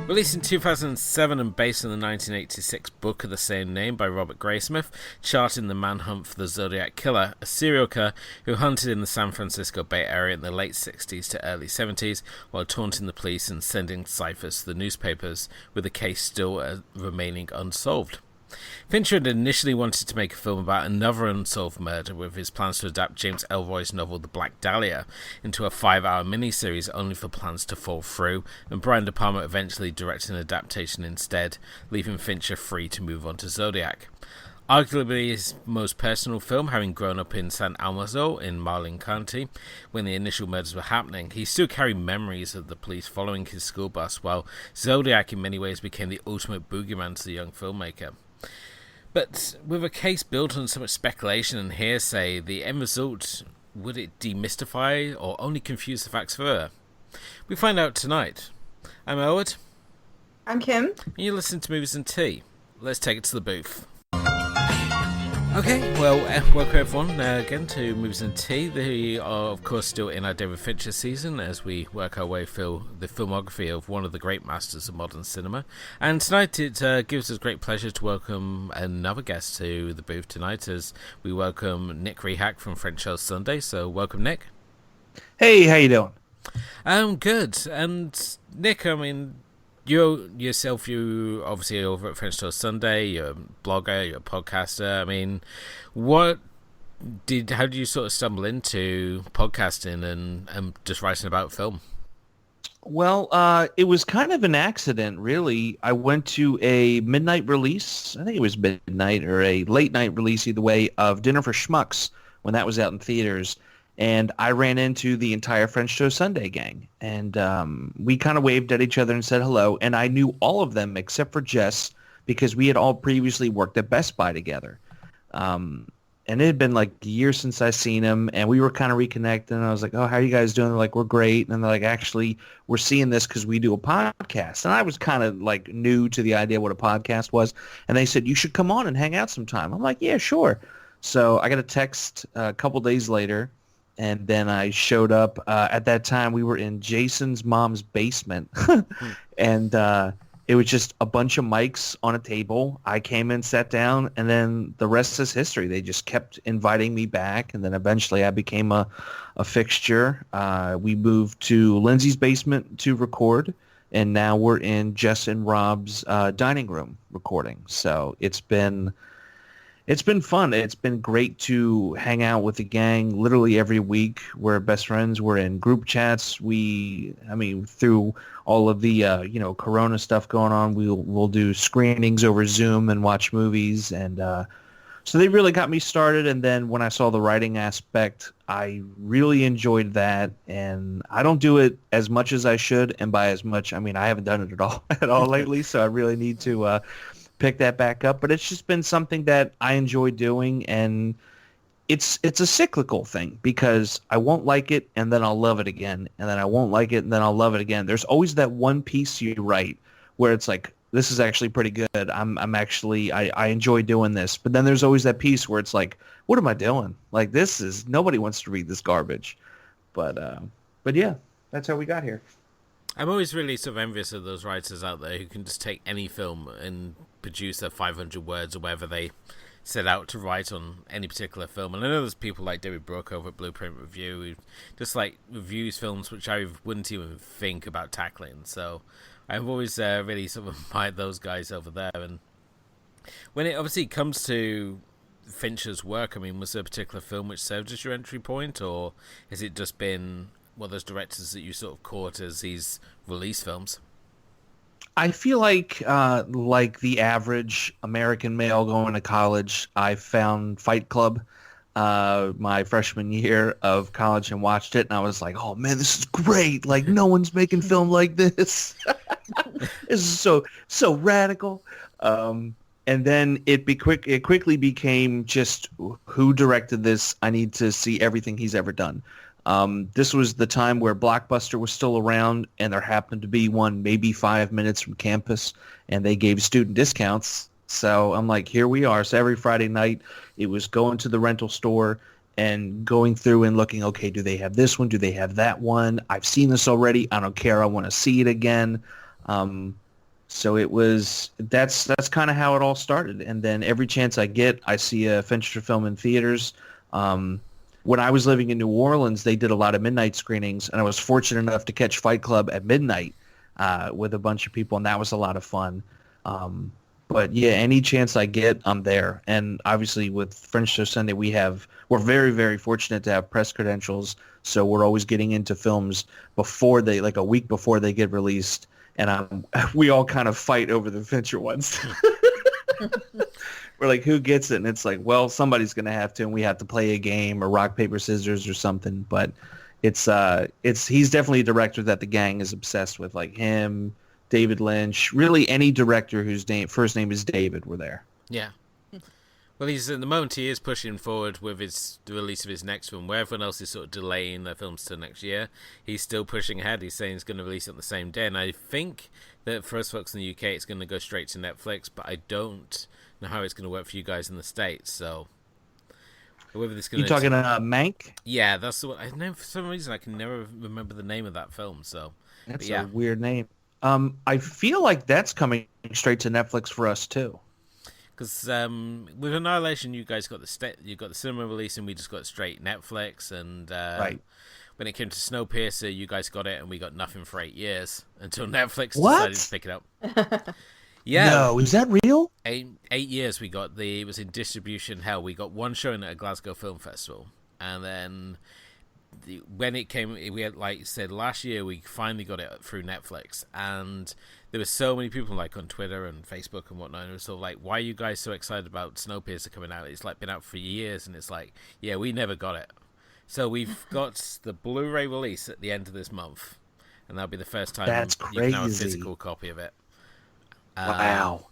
Released in 2007 and based on the 1986 book of the same name by Robert Graysmith, charting the manhunt for the Zodiac Killer, a serial killer who hunted in the San Francisco Bay Area in the late 60s to early 70s while taunting the police and sending cyphers to the newspapers, with the case still remaining unsolved. Fincher had initially wanted to make a film about another unsolved murder, with his plans to adapt James Ellroy's novel The Black Dahlia into a 5-hour miniseries, only for plans to fall through, and Brian De Palma eventually directed an adaptation instead, leaving Fincher free to move on to Zodiac. Arguably his most personal film, having grown up in San Almazo in Marlin County when the initial murders were happening, he still carried memories of the police following his school bus, while Zodiac in many ways became the ultimate boogeyman to the young filmmaker. But with a case built on so much speculation and hearsay, the end result, would it demystify or only confuse the facts further? We find out tonight. I'm Elwood. I'm Kim. And you listen to Movies and Tea. Let's take it to the booth. Okay, well, welcome everyone again to Movies and Tea. We are, of course, still in our David Fincher season as we work our way through the filmography of one of the great masters of modern cinema. And tonight it gives us great pleasure to welcome another guest to the booth tonight as we welcome Nick Rehak from French Show Sunday. So welcome, Nick. Hey, how you doing? Good. And Nick, I mean, you obviously over at French Toast Sunday, you're a blogger, you're a podcaster. I mean, how did you sort of stumble into podcasting and just writing about film? Well, it was kind of an accident, really. I went to a midnight release, I think it was midnight or a late night release either way, of Dinner for Schmucks when that was out in theaters. And I ran into the entire French Toast Sunday gang. And we kind of waved at each other and said hello. And I knew all of them except for Jess because we had all previously worked at Best Buy together. And it had been like a year since I seen him. And we were kind of reconnecting. And I was like, oh, how are you guys doing? They're like, we're great. And they're like, actually, we're seeing this because we do a podcast. And I was kind of like new to the idea what a podcast was. And they said, you should come on and hang out sometime. I'm like, yeah, sure. So I got a text a couple days later. And then I showed up. At that time, we were in Jason's mom's basement. And it was just a bunch of mics on a table. I came in, sat down, and then the rest is history. They just kept inviting me back. And then eventually I became a fixture. We moved to Lindsay's basement to record. And now we're in Jess and Rob's dining room recording. So it's been fun. It's been great to hang out with the gang literally every week. We're best friends. We're in group chats. Through all of the, Corona stuff going on, we'll do screenings over Zoom and watch movies. And so they really got me started. And then when I saw the writing aspect, I really enjoyed that. And I don't do it as much as I should. And by as much, I mean, I haven't done it at all lately. So I really need to pick that back up, but it's just been something that I enjoy doing, and it's a cyclical thing because I won't like it and then I'll love it again, and then I won't like it and then I'll love it again. There's always that one piece you write where it's like, this is actually pretty good. I enjoy doing this, but then there's always that piece where it's like, what am I doing? Like, nobody wants to read this garbage, but yeah, that's how we got here. I'm always really sort of envious of those writers out there who can just take any film and produce their 500 words or whatever they set out to write on any particular film. And I know there's people like David Brooke over at Blueprint Review who just like reviews films which I wouldn't even think about tackling. So I've always really sort of admired those guys over there. And when it obviously comes to Fincher's work, I mean, was there a particular film which served as your entry point, or has it just been one of those directors that you sort of caught as these release films? I feel like the average American male going to college, I found Fight Club my freshman year of college and watched it, and I was like, oh man, this is great. Like, no one's making film like this. This is so radical. And then it quickly became just, who directed this? I need to see everything he's ever done. This was the time where Blockbuster was still around, and there happened to be one maybe 5 minutes from campus, and they gave student discounts. So I'm like, here we are. So every Friday night, it was going to the rental store and going through and looking, okay, do they have this one? Do they have that one? I've seen this already. I don't care. I want to see it again. So that's kind of how it all started. And then every chance I get, I see a Fincher film in theaters. Um, when I was living in New Orleans, they did a lot of midnight screenings, and I was fortunate enough to catch Fight Club at midnight with a bunch of people, and that was a lot of fun. But yeah, any chance I get, I'm there. And obviously with French Show Sunday, we're very, very fortunate to have press credentials. So we're always getting into films before like a week before they get released. And we all kind of fight over the Fincher ones. We're like, who gets it? And it's like, well, somebody's going to have to, and we have to play a game or rock, paper, scissors or something. But he's definitely a director that the gang is obsessed with, like him, David Lynch, really any director whose first name is David, we're there. Yeah. Well, he's at the moment he is pushing forward with the release of his next film. Where everyone else is sort of delaying their films till next year, he's still pushing ahead. He's saying he's going to release it on the same day, and I think that for us folks in the UK, it's going to go straight to Netflix. But I don't know how it's going to work for you guys in the States. So whether this going you talking Mank? Yeah, that's the one. I know for some reason I can never remember the name of that film. So that's a weird name. I feel like that's coming straight to Netflix for us too. Because with Annihilation, you guys got you got the cinema release, and we just got straight Netflix. And right. When it came to Snowpiercer, you guys got it, and we got nothing for 8 years until Netflix decided to pick it up. Yeah, no, is that real? 8 years we got it was in distribution hell. We got one showing at a Glasgow Film Festival, and then when it came, we had, like you said, last year we finally got it through Netflix, and there were so many people like on Twitter and Facebook and whatnot, and it was sort of like, why are you guys so excited about Snowpiercer coming out? It's like been out for years, and it's like, yeah, we never got it. So we've got the Blu-ray release at the end of this month, and that'll be the first time you can have a physical copy of it. Wow.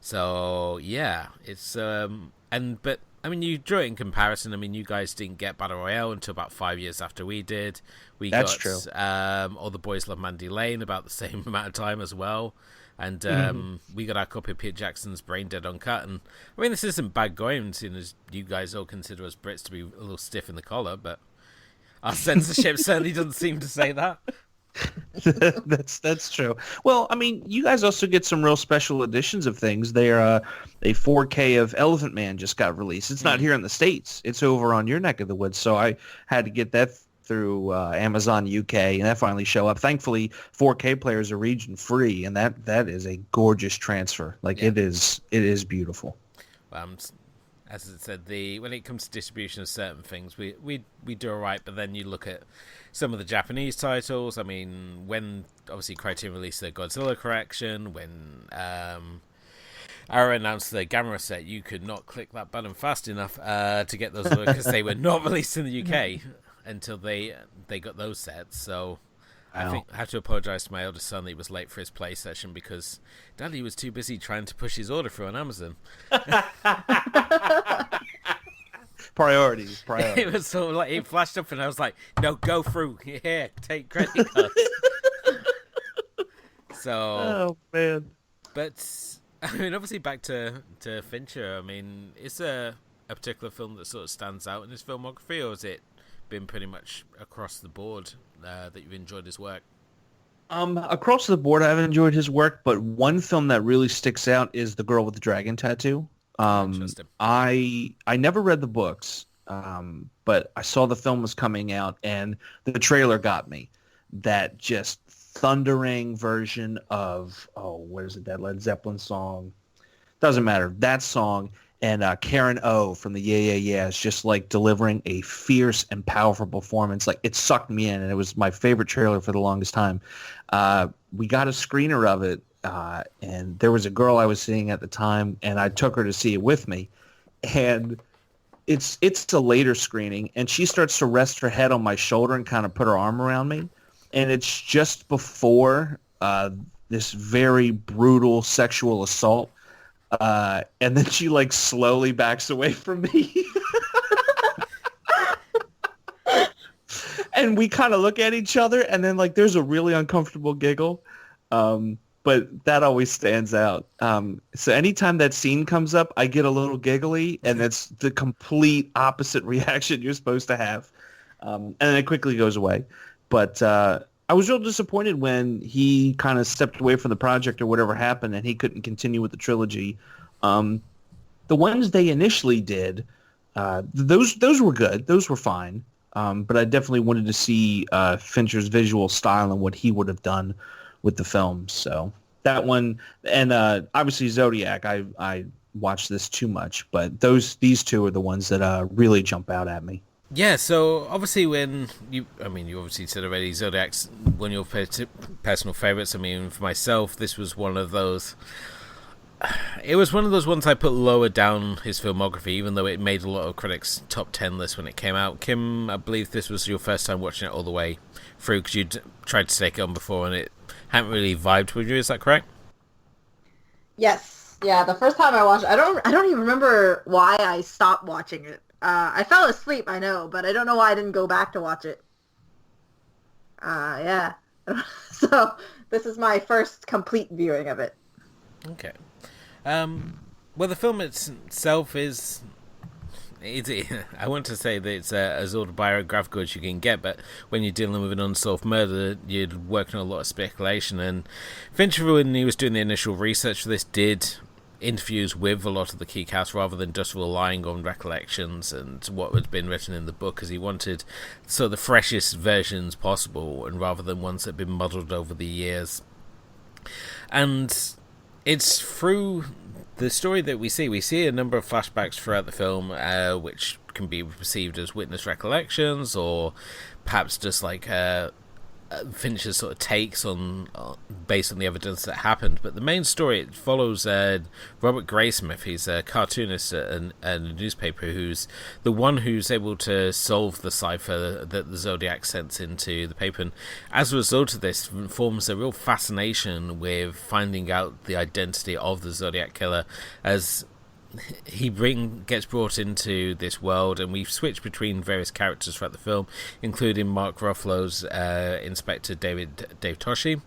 So yeah, it's but I mean, you drew it in comparison. I mean, you guys didn't get Battle Royale until about 5 years after we did. That's true. All the Boys Love Mandy Lane about the same amount of time as well. And we got our copy of Peter Jackson's Brain Dead Uncut. And I mean, this isn't bad going, seeing as you guys all consider us Brits to be a little stiff in the collar, but our censorship certainly doesn't seem to say that. That's true. Well, I mean, you guys also get some real special editions of things. They're a 4K of Elephant Man just got released. It's not here in the States. It's over on your neck of the woods. So I had to get that through Amazon UK, and that finally show up. Thankfully, 4K players are region free, and that is a gorgeous transfer. Like it is beautiful. As I said, when it comes to distribution of certain things, we do all right, but then you look at some of the Japanese titles. I mean, when obviously Criterion released their Godzilla collection, when Arrow announced their Gamera set, you could not click that button fast enough to get those because they were not released in the UK until they got those sets. So I think I have to apologise to my eldest son that he was late for his play session because Daddy was too busy trying to push his order through on Amazon. Priorities. It was sort of like it flashed up, and I was like, "No, go through here, take credit cards." So, oh man! But I mean, obviously, back to Fincher. I mean, is there a particular film that sort of stands out in his filmography, or has it been pretty much across the board that you've enjoyed his work? Across the board, I've enjoyed his work, but one film that really sticks out is The Girl with the Dragon Tattoo. I never read the books, but I saw the film was coming out, and the trailer got me. That just thundering version of what is it? That Led Zeppelin song? Doesn't matter. That song and Karen O from the Yeah is just like delivering a fierce and powerful performance. Like it sucked me in, and it was my favorite trailer for the longest time. We got a screener of it. And there was a girl I was seeing at the time, and I took her to see it with me. And it's a later screening, and she starts to rest her head on my shoulder and kind of put her arm around me. And it's just before this very brutal sexual assault. And then she like slowly backs away from me. And we kind of look at each other, and then like there's a really uncomfortable giggle. But that always stands out. So anytime that scene comes up, I get a little giggly, and that's the complete opposite reaction you're supposed to have. And then it quickly goes away. But I was real disappointed when he kind of stepped away from the project or whatever happened, and he couldn't continue with the trilogy. Um, the ones they initially did, those were good. Those were fine. But I definitely wanted to see Fincher's visual style and what he would have done with the film. So that one, and obviously Zodiac. I watched this too much, but these two are the ones that really jump out at me. Yeah, so obviously you obviously said already Zodiac's one of your personal favorites. I mean, for myself, this was one of those. It was one of those ones I put lower down his filmography, even though it made a lot of critics' top 10 lists when it came out. Kim, I believe this was your first time watching it all the way through because you'd tried to take it on before and it hadn't really vibed with you. Is that correct? Yes. Yeah, the first time I watched it, I don't even remember why I stopped watching it. I fell asleep, I know, but I don't know why I didn't go back to watch it. Yeah. So this is my first complete viewing of it. Okay. Well, the film itself is... I want to say that it's as autobiographical as you can get, but when you're dealing with an unsolved murder, you're working on a lot of speculation. And Fincher, when he was doing the initial research for this, did interviews with a lot of the key cast rather than just relying on recollections and what had been written in the book, because he wanted sort of the freshest versions possible, and rather than ones that had been muddled over the years. And it's through the story that we see a number of flashbacks throughout the film, which can be perceived as witness recollections, or perhaps just like Fincher's sort of takes on based on the evidence that happened. But the main story, it follows Robert Graysmith. He's a cartoonist at a newspaper who's the one who's able to solve the cipher that the Zodiac sends into the paper, and as a result of this forms a real fascination with finding out the identity of the Zodiac killer as he gets brought into this world. And we've switched between various characters throughout the film, including Mark Ruffalo's Inspector Dave Toschi.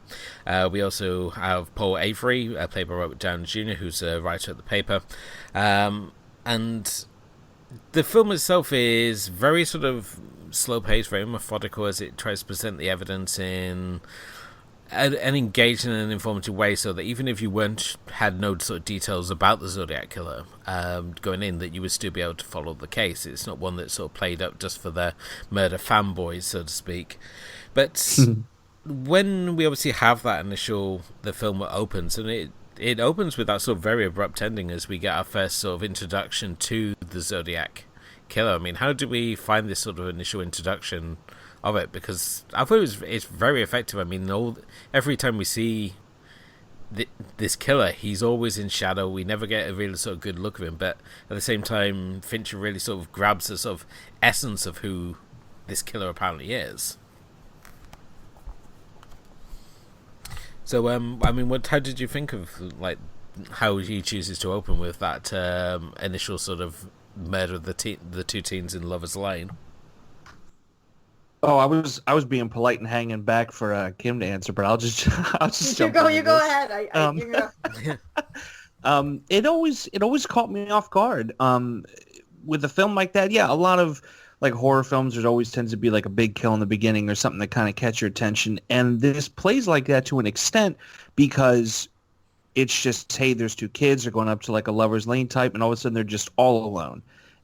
We also have Paul Avery, played by Robert Downey Jr., who's a writer at the paper. And the film itself is very sort of slow-paced, very methodical as it tries to present the evidence in an engaging and informative way, so that even if you had no sort of details about the Zodiac killer going in, that you would still be able to follow the case. It's not one that's sort of played up just for the murder fanboys, so to speak. But when we obviously have that the film opens, and it opens with that sort of very abrupt ending as we get our first sort of introduction to the Zodiac killer. I mean, how do we find this sort of initial introduction of it? Because I thought it's very effective. I mean, every time we see this killer, he's always in shadow. We never get a really sort of good look of him, but at the same time, Fincher really sort of grabs the sort of essence of who this killer apparently is. So, I mean, how did you think of like how he chooses to open with that initial sort of murder of the two teens in Lover's Lane? Oh, I was being polite and hanging back for Kim to answer, but I'll just jump in You this. go ahead. It always caught me off guard. With a film like that, yeah, a lot of like horror films, there's always tends to be like a big kill in the beginning or something that kind of catch your attention, and this plays like that to an extent because it's just, hey, there's two kids, they're going up to like a Lover's Lane type, and all of a sudden they're just all alone.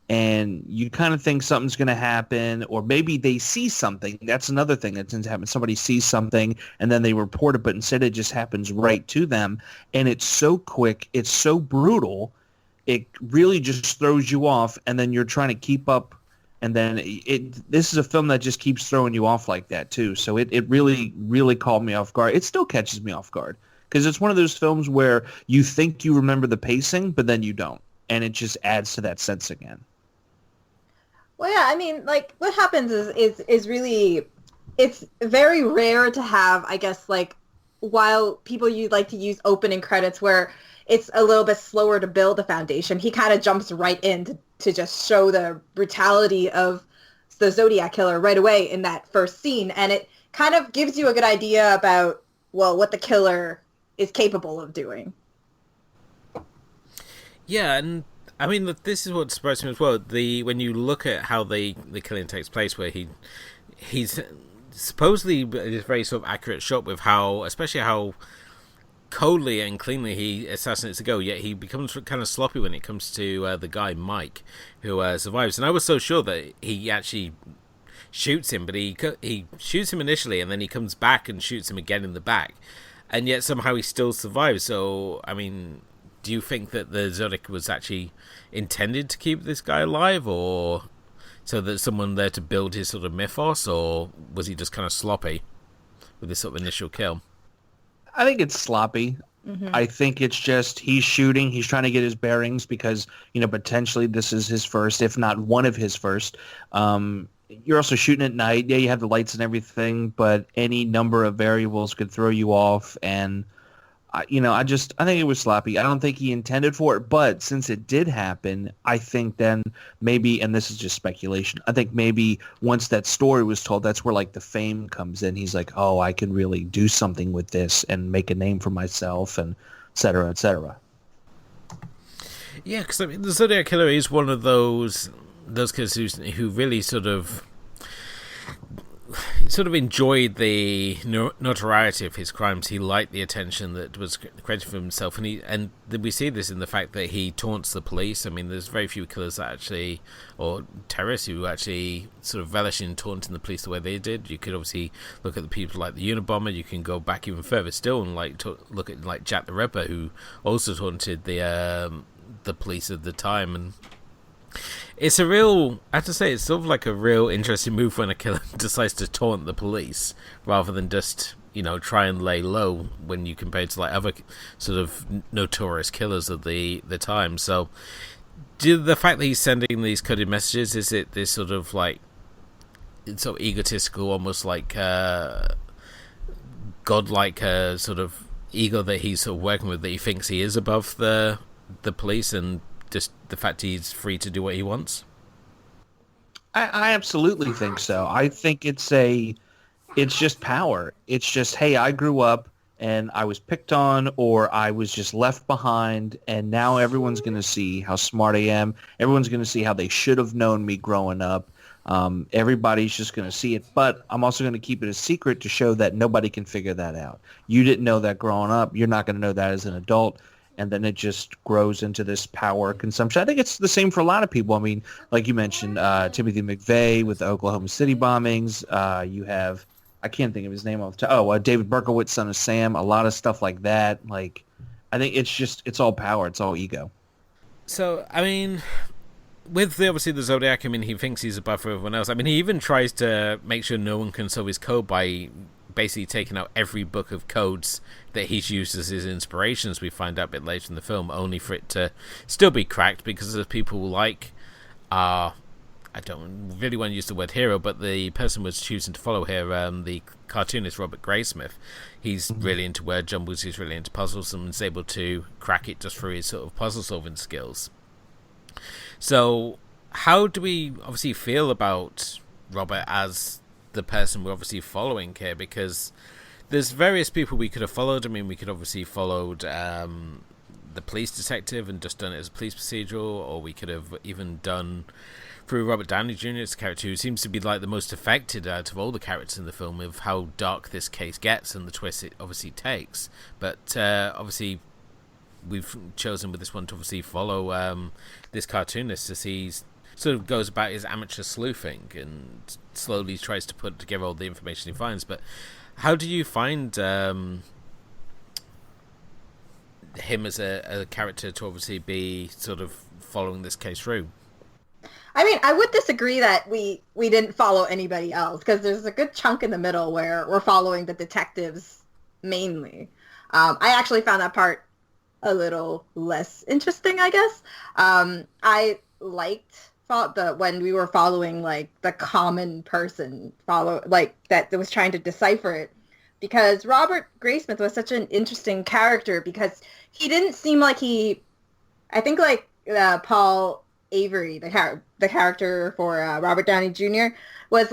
And you kind of think something's going to happen, or maybe they see something. That's another thing that tends to happen. Somebody sees something, and then they report it, but instead it just happens right to them. And it's so quick. It's so brutal. It really just throws you off, and then you're trying to keep up. And then this is a film that just keeps throwing you off like that, too. So it really, really called me off guard. It still catches me off guard because it's one of those films where you think you remember the pacing, but then you don't. And it just adds to that sense again. Well, yeah, I mean, like, what happens is really, it's very rare to have, I guess, like, while people you like to use opening credits where it's a little bit slower to build the foundation, he kind of jumps right in to just show the brutality of the Zodiac killer right away in that first scene. And it kind of gives you a good idea about, well, what the killer is capable of doing. Yeah, and I mean, this is what surprised me as well. When you look at how the killing takes place, where he's supposedly it's very sort of accurate shot with how, especially how coldly and cleanly he assassinates the girl, yet he becomes kind of sloppy when it comes to the guy Mike, who survives. And I was so sure that he actually shoots him, but he shoots him initially, and then he comes back and shoots him again in the back, and yet somehow he still survives. So, I mean, do you think that the Zodiac was actually intended to keep this guy alive, or so that someone there to build his sort of mythos, or was he just kind of sloppy with this sort of initial kill? I think it's sloppy. Mm-hmm. I think it's just he's shooting. He's trying to get his bearings because, potentially this is his first, if not one of his first. You're also shooting at night. Yeah, you have the lights and everything, but any number of variables could throw you off. And, I think it was sloppy. I don't think he intended for it, but since it did happen, I think then maybe, and this is just speculation, I think maybe once that story was told, that's where like the fame comes in. He's like, oh, I can really do something with this and make a name for myself, and et cetera, et cetera. Yeah, because I mean, the Zodiac Killer is one of those kids who really sort of enjoyed the notoriety of his crimes. He liked the attention that was created for himself, and we see this in the fact that he taunts the police. I mean, there's very few killers that actually, or terrorists who actually sort of relish in taunting the police the way they did. You could obviously look at the people like the Unabomber. You can go back even further still and look at like Jack the Ripper, who also taunted the police at the time. And it's I have to say, it's sort of like a real interesting move when a killer decides to taunt the police rather than just, try and lay low when you compare it to like other sort of notorious killers of the time. So, the fact that he's sending these coded messages, is it this sort of like, it's sort of egotistical, almost like godlike sort of ego that he's sort of working with, that he thinks he is above the police, and just the fact he's free to do what he wants? I absolutely think so. I think it's just power. It's just, hey, I grew up and I was picked on, or I was just left behind, and now everyone's going to see how smart I am. Everyone's going to see how they should have known me growing up. Everybody's just going to see it, but I'm also going to keep it a secret to show that nobody can figure that out. You didn't know that growing up. You're not going to know that as an adult. And then it just grows into this power consumption. I think it's the same for a lot of people. I mean, like you mentioned, Timothy McVeigh with the Oklahoma City bombings. You have, I can't think of his name off the top. Oh, David Berkowitz, Son of Sam. A lot of stuff like that. Like, I think it's all power. It's all ego. So, I mean, with obviously the Zodiac, I mean, he thinks he's above everyone else. I mean, he even tries to make sure no one can solve his code by basically taking out every book of codes that he's used as his inspirations. We find out a bit later in the film, only for it to still be cracked because of people like I don't really want to use the word hero, but the person was choosing to follow here, the cartoonist Robert Graysmith. He's really into word jumbles, he's really into puzzles, and is able to crack it just through his sort of puzzle solving skills. So how do we obviously feel about Robert as the person we're obviously following here? Because there's various people we could have followed. I mean, we could obviously followed the police detective and just done it as a police procedural, or we could have even done through Robert Downey Jr.'s character, who seems to be like the most affected out of all the characters in the film of how dark this case gets and the twist it obviously takes. But obviously we've chosen with this one to obviously follow this cartoonist as he's sort of goes about his amateur sleuthing and slowly tries to put together all the information he finds. But how do you find him as a character to obviously be sort of following this case through? I mean, I would disagree that we didn't follow anybody else, because there's a good chunk in the middle where we're following the detectives mainly. I actually found that part a little less interesting, I guess. I thought that when we were following like the common person that was trying to decipher it, because Robert Graysmith was such an interesting character, because he didn't seem like I think like Paul Avery, the character for Robert Downey Jr. was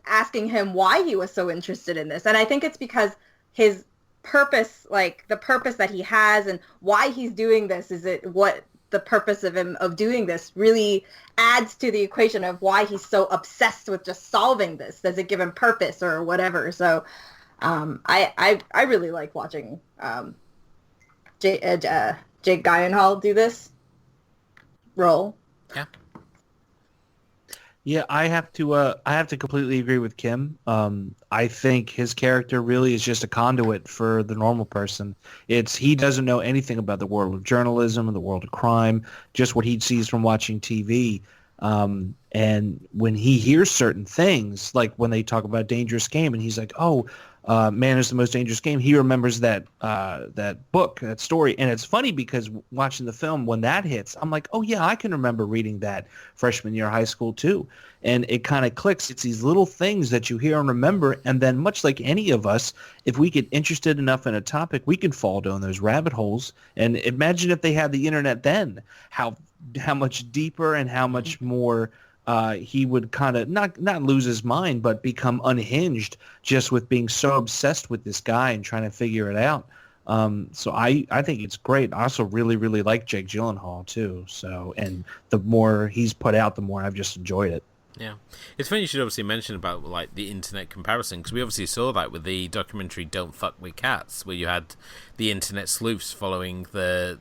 asking him why he was so interested in this, and I think it's because his purpose, like the purpose that he has and why he's doing this, is it what the purpose of him of doing this really adds to the equation of why he's so obsessed with just solving this. Does it give him purpose or whatever? So I really like watching Jake Gyllenhaal do this role. Yeah. Yeah, I have to completely agree with Kim. I think his character really is just a conduit for the normal person. He doesn't know anything about the world of journalism and the world of crime, just what he sees from watching TV. And when he hears certain things, like when they talk about Dangerous Game, and he's like, "Oh, Man is the Most Dangerous Game," he remembers that book, that story. And it's funny because watching the film, when that hits, I'm like, oh yeah, I can remember reading that freshman year of high school too. And it kind of clicks. It's these little things that you hear and remember. And then much like any of us, if we get interested enough in a topic, we can fall down those rabbit holes. And imagine if they had the internet then, how much deeper and how much more he would kind of not lose his mind, but become unhinged just with being so obsessed with this guy and trying to figure it out. So I think it's great. I also really, really like Jake Gyllenhaal too. So, and the more he's put out, the more I've just enjoyed it. Yeah. It's funny you should obviously mention about like the internet comparison, because we obviously saw that with the documentary Don't Fuck With Cats, where you had the internet sleuths following the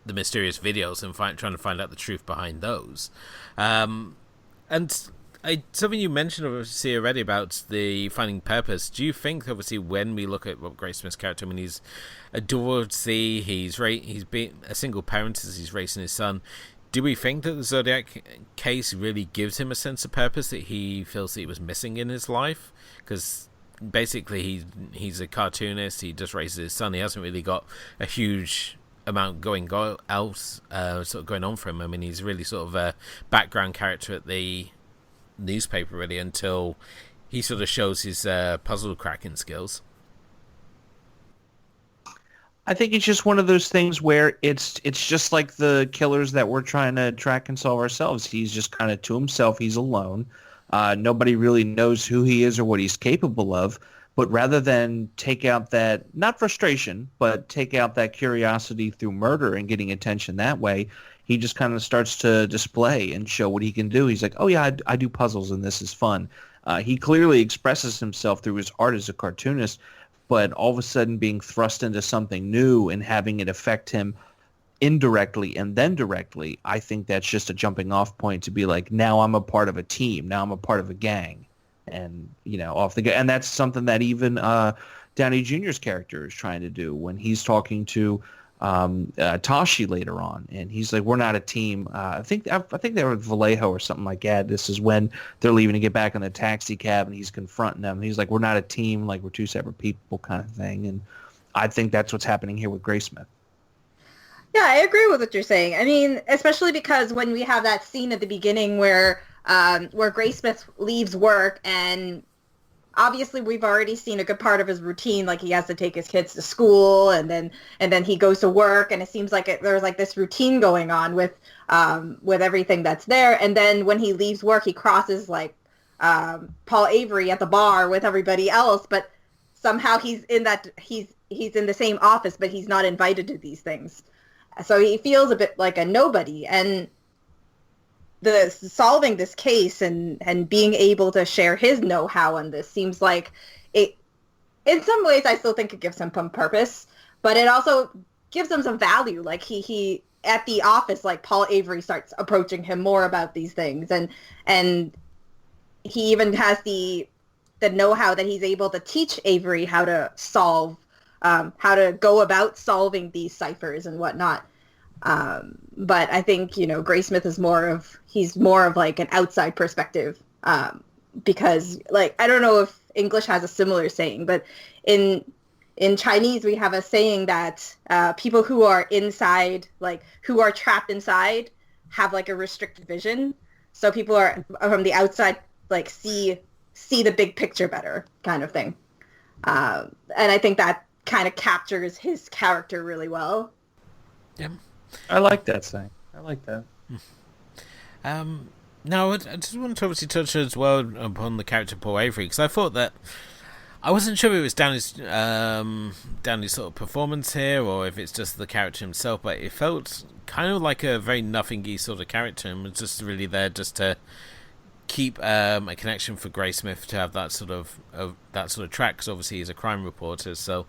mysterious videos and trying to find out the truth behind those. And something you mentioned obviously already about the finding purpose. Do you think, obviously, when we look at Robert Graysmith's character, I mean, he's a divorcee, he's been a single parent as he's raising his son. Do we think that the Zodiac case really gives him a sense of purpose that he feels that he was missing in his life? Because basically he's a cartoonist, he just raises his son, he hasn't really got a huge amount going on for him. I mean, he's really sort of a background character at the newspaper really until he sort of shows his puzzle cracking skills. I think it's just one of those things where it's just like the killers that we're trying to track and solve ourselves. He's just kind of to himself. He's alone. Nobody really knows who he is or what he's capable of. But rather than take out that, not frustration, but take out that curiosity through murder and getting attention that way, he just kind of starts to display and show what he can do. He's like, oh yeah, I do puzzles and this is fun. He clearly expresses himself through his art as a cartoonist, but all of a sudden being thrust into something new and having it affect him indirectly and then directly, I think that's just a jumping off point to be like, now I'm a part of a team. Now I'm a part of a gang. And, and that's something that even Downey Jr.'s character is trying to do when he's talking to Tashi later on. And he's like, we're not a team. I think they were at Vallejo or something like that. This is when they're leaving to get back in the taxi cab and he's confronting them. He's like, we're not a team, like we're two separate people kind of thing. And I think that's what's happening here with Graysmith. Yeah, I agree with what you're saying. I mean, especially because when we have that scene at the beginning where Graysmith leaves work, and obviously we've already seen a good part of his routine, like he has to take his kids to school and then he goes to work, and it seems like there's like this routine going on with everything that's there. And then when he leaves work, he crosses like Paul Avery at the bar with everybody else, but somehow he's in the same office, but he's not invited to these things. So he feels a bit like a nobody. And solving this case and being able to share his know-how on this seems like it, in some ways, I still think it gives him some purpose, but it also gives him some value. Like he at the office, like Paul Avery starts approaching him more about these things, and he even has the know-how that he's able to teach Avery how to how to go about solving these ciphers and whatnot. But I think, Graysmith is more of like an outside perspective, because like, I don't know if English has a similar saying, but in Chinese, we have a saying that, people who are inside, like who are trapped inside, have like a restricted vision. So people are from the outside, like see the big picture better kind of thing. And I think that kind of captures his character really well. Yeah. I like that saying. I like that. Now, I just want to obviously touch as well upon the character Paul Avery, because I thought that I wasn't sure if it was Downey's sort of performance here, or if it's just the character himself, but it felt kind of like a very nothingy sort of character, and was just really there just to keep a connection for Graysmith to have that sort of track, because obviously he's a crime reporter, so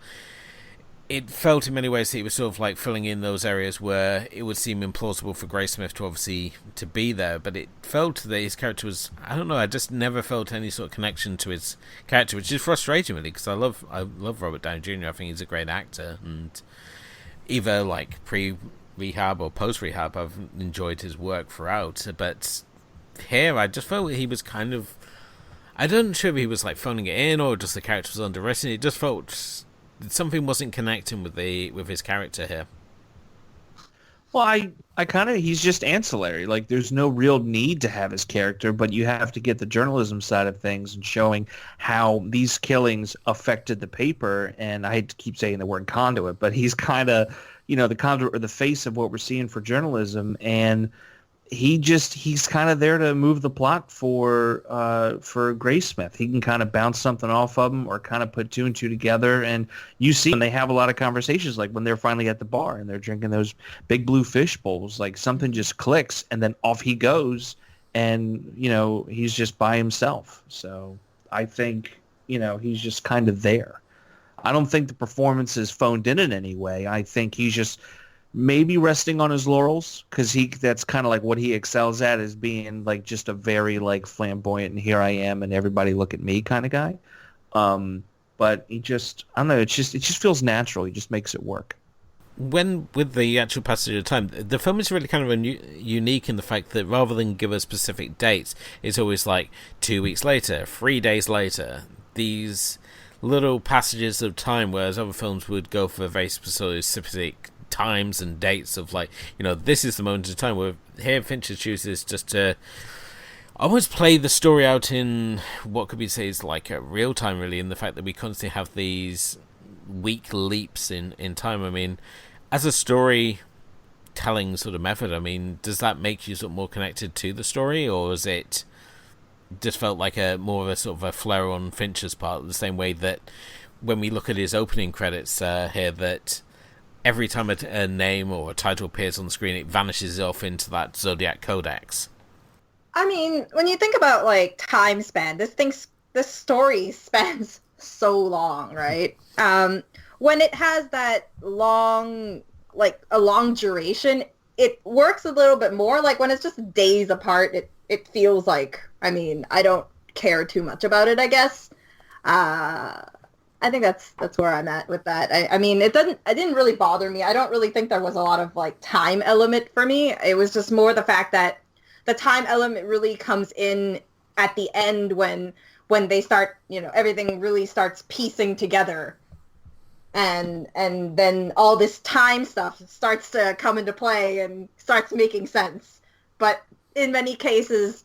it felt in many ways that he was sort of like filling in those areas where it would seem implausible for Graysmith to obviously to be there, but it felt that his character was, I don't know, I just never felt any sort of connection to his character, which is frustrating really, because I love Robert Downey Jr. I think he's a great actor, and either like pre-rehab or post-rehab I've enjoyed his work throughout, but here I just felt he was kind of, I don't sure if he was like phoning it in or just the character was underwritten. It just felt something wasn't connecting with his character here. Well, I kind of, he's just ancillary. Like, there's no real need to have his character, but you have to get the journalism side of things and showing how these killings affected the paper. And I hate to keep saying the word conduit, but he's kind of, the conduit or the face of what we're seeing for journalism. And he's kind of there to move the plot for Graysmith. He can kind of bounce something off of him or kind of put two and two together. And you see when they have a lot of conversations, like when they're finally at the bar and they're drinking those big blue fish bowls, like something just clicks and then off he goes, and he's just by himself. So I think he's just kind of there. I don't think the performance is phoned in any way. I think he's just maybe resting on his laurels, because that's kind of like what he excels at, is being like just a very like flamboyant and here I am and everybody look at me kind of guy. But he just, I don't know, it just feels natural. He just makes it work. When with the actual passage of time, the film is really kind of unique in the fact that rather than give us specific dates, it's always like 2 weeks later, 3 days later. These little passages of time, whereas other films would go for very specific times and dates of like, this is the moment of time, where here Fincher chooses just to almost play the story out in what could be said is like a real time, really, in the fact that we constantly have these weak leaps in time. I mean, as a storytelling sort of method, I mean, does that make you sort of more connected to the story, or is it just felt like a more of a sort of a flair on Fincher's part, the same way that when we look at his opening credits here, that every time a name or a title appears on the screen, it vanishes off into that Zodiac Codex? I mean, when you think about like time span, this story spans so long, right? When it has that long, like a long duration, it works a little bit more. Like when it's just days apart, it feels like, I mean, I don't care too much about it, I guess. I think that's where I'm at with that. I mean, it didn't really bother me. I don't really think there was a lot of like time element for me. It was just more the fact that the time element really comes in at the end when they start, everything really starts piecing together. And then all this time stuff starts to come into play and starts making sense. But in many cases,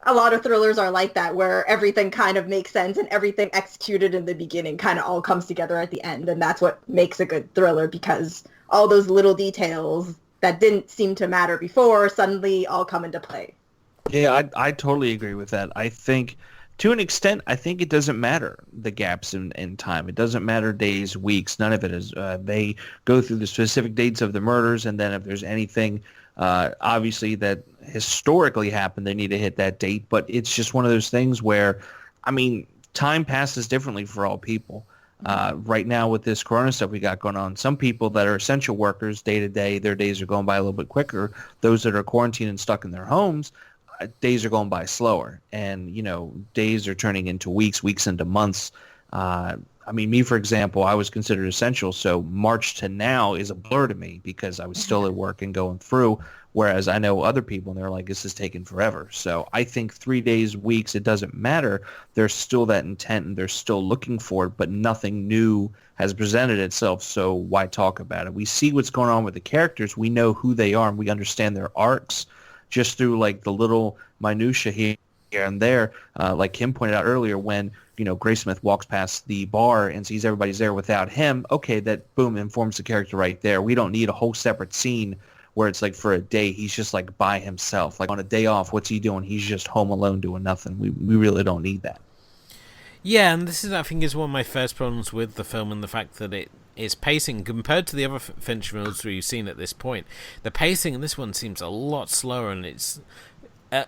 a lot of thrillers are like that, where everything kind of makes sense and everything executed in the beginning kind of all comes together at the end. And that's what makes a good thriller, because all those little details that didn't seem to matter before suddenly all come into play. Yeah, I totally agree with that. I think, to an extent, I think it doesn't matter, the gaps in time. It doesn't matter days, weeks, none of it is. They go through the specific dates of the murders, and then if there's anything obviously that historically happened, they need to hit that date. But it's just one of those things where, I mean, time passes differently for all people. Right now with this corona stuff we got going on, some people that are essential workers day to day, their days are going by a little bit quicker. Those that are quarantined and stuck in their homes, days are going by slower. And, days are turning into weeks into months. I mean, me, for example, I was considered essential, so March to now is a blur to me because I was still at work and going through, whereas I know other people, and they're like, this is taking forever. So I think 3 days, weeks, it doesn't matter. There's still that intent, and they're still looking for it, but nothing new has presented itself, so why talk about it? We see what's going on with the characters. We know who they are, and we understand their arcs just through, like, the little minutia here and there, like Kim pointed out earlier, when Graysmith walks past the bar and sees everybody's there without him. Okay, that boom informs the character right there. We don't need a whole separate scene where it's like for a day he's just like by himself. Like on a day off, what's he doing? He's just home alone doing nothing. We really don't need that. Yeah, and this is, I think, is one of my first problems with the film, and the fact that its pacing, compared to the other Fincher films we've seen at this point, the pacing in this one seems a lot slower, and it's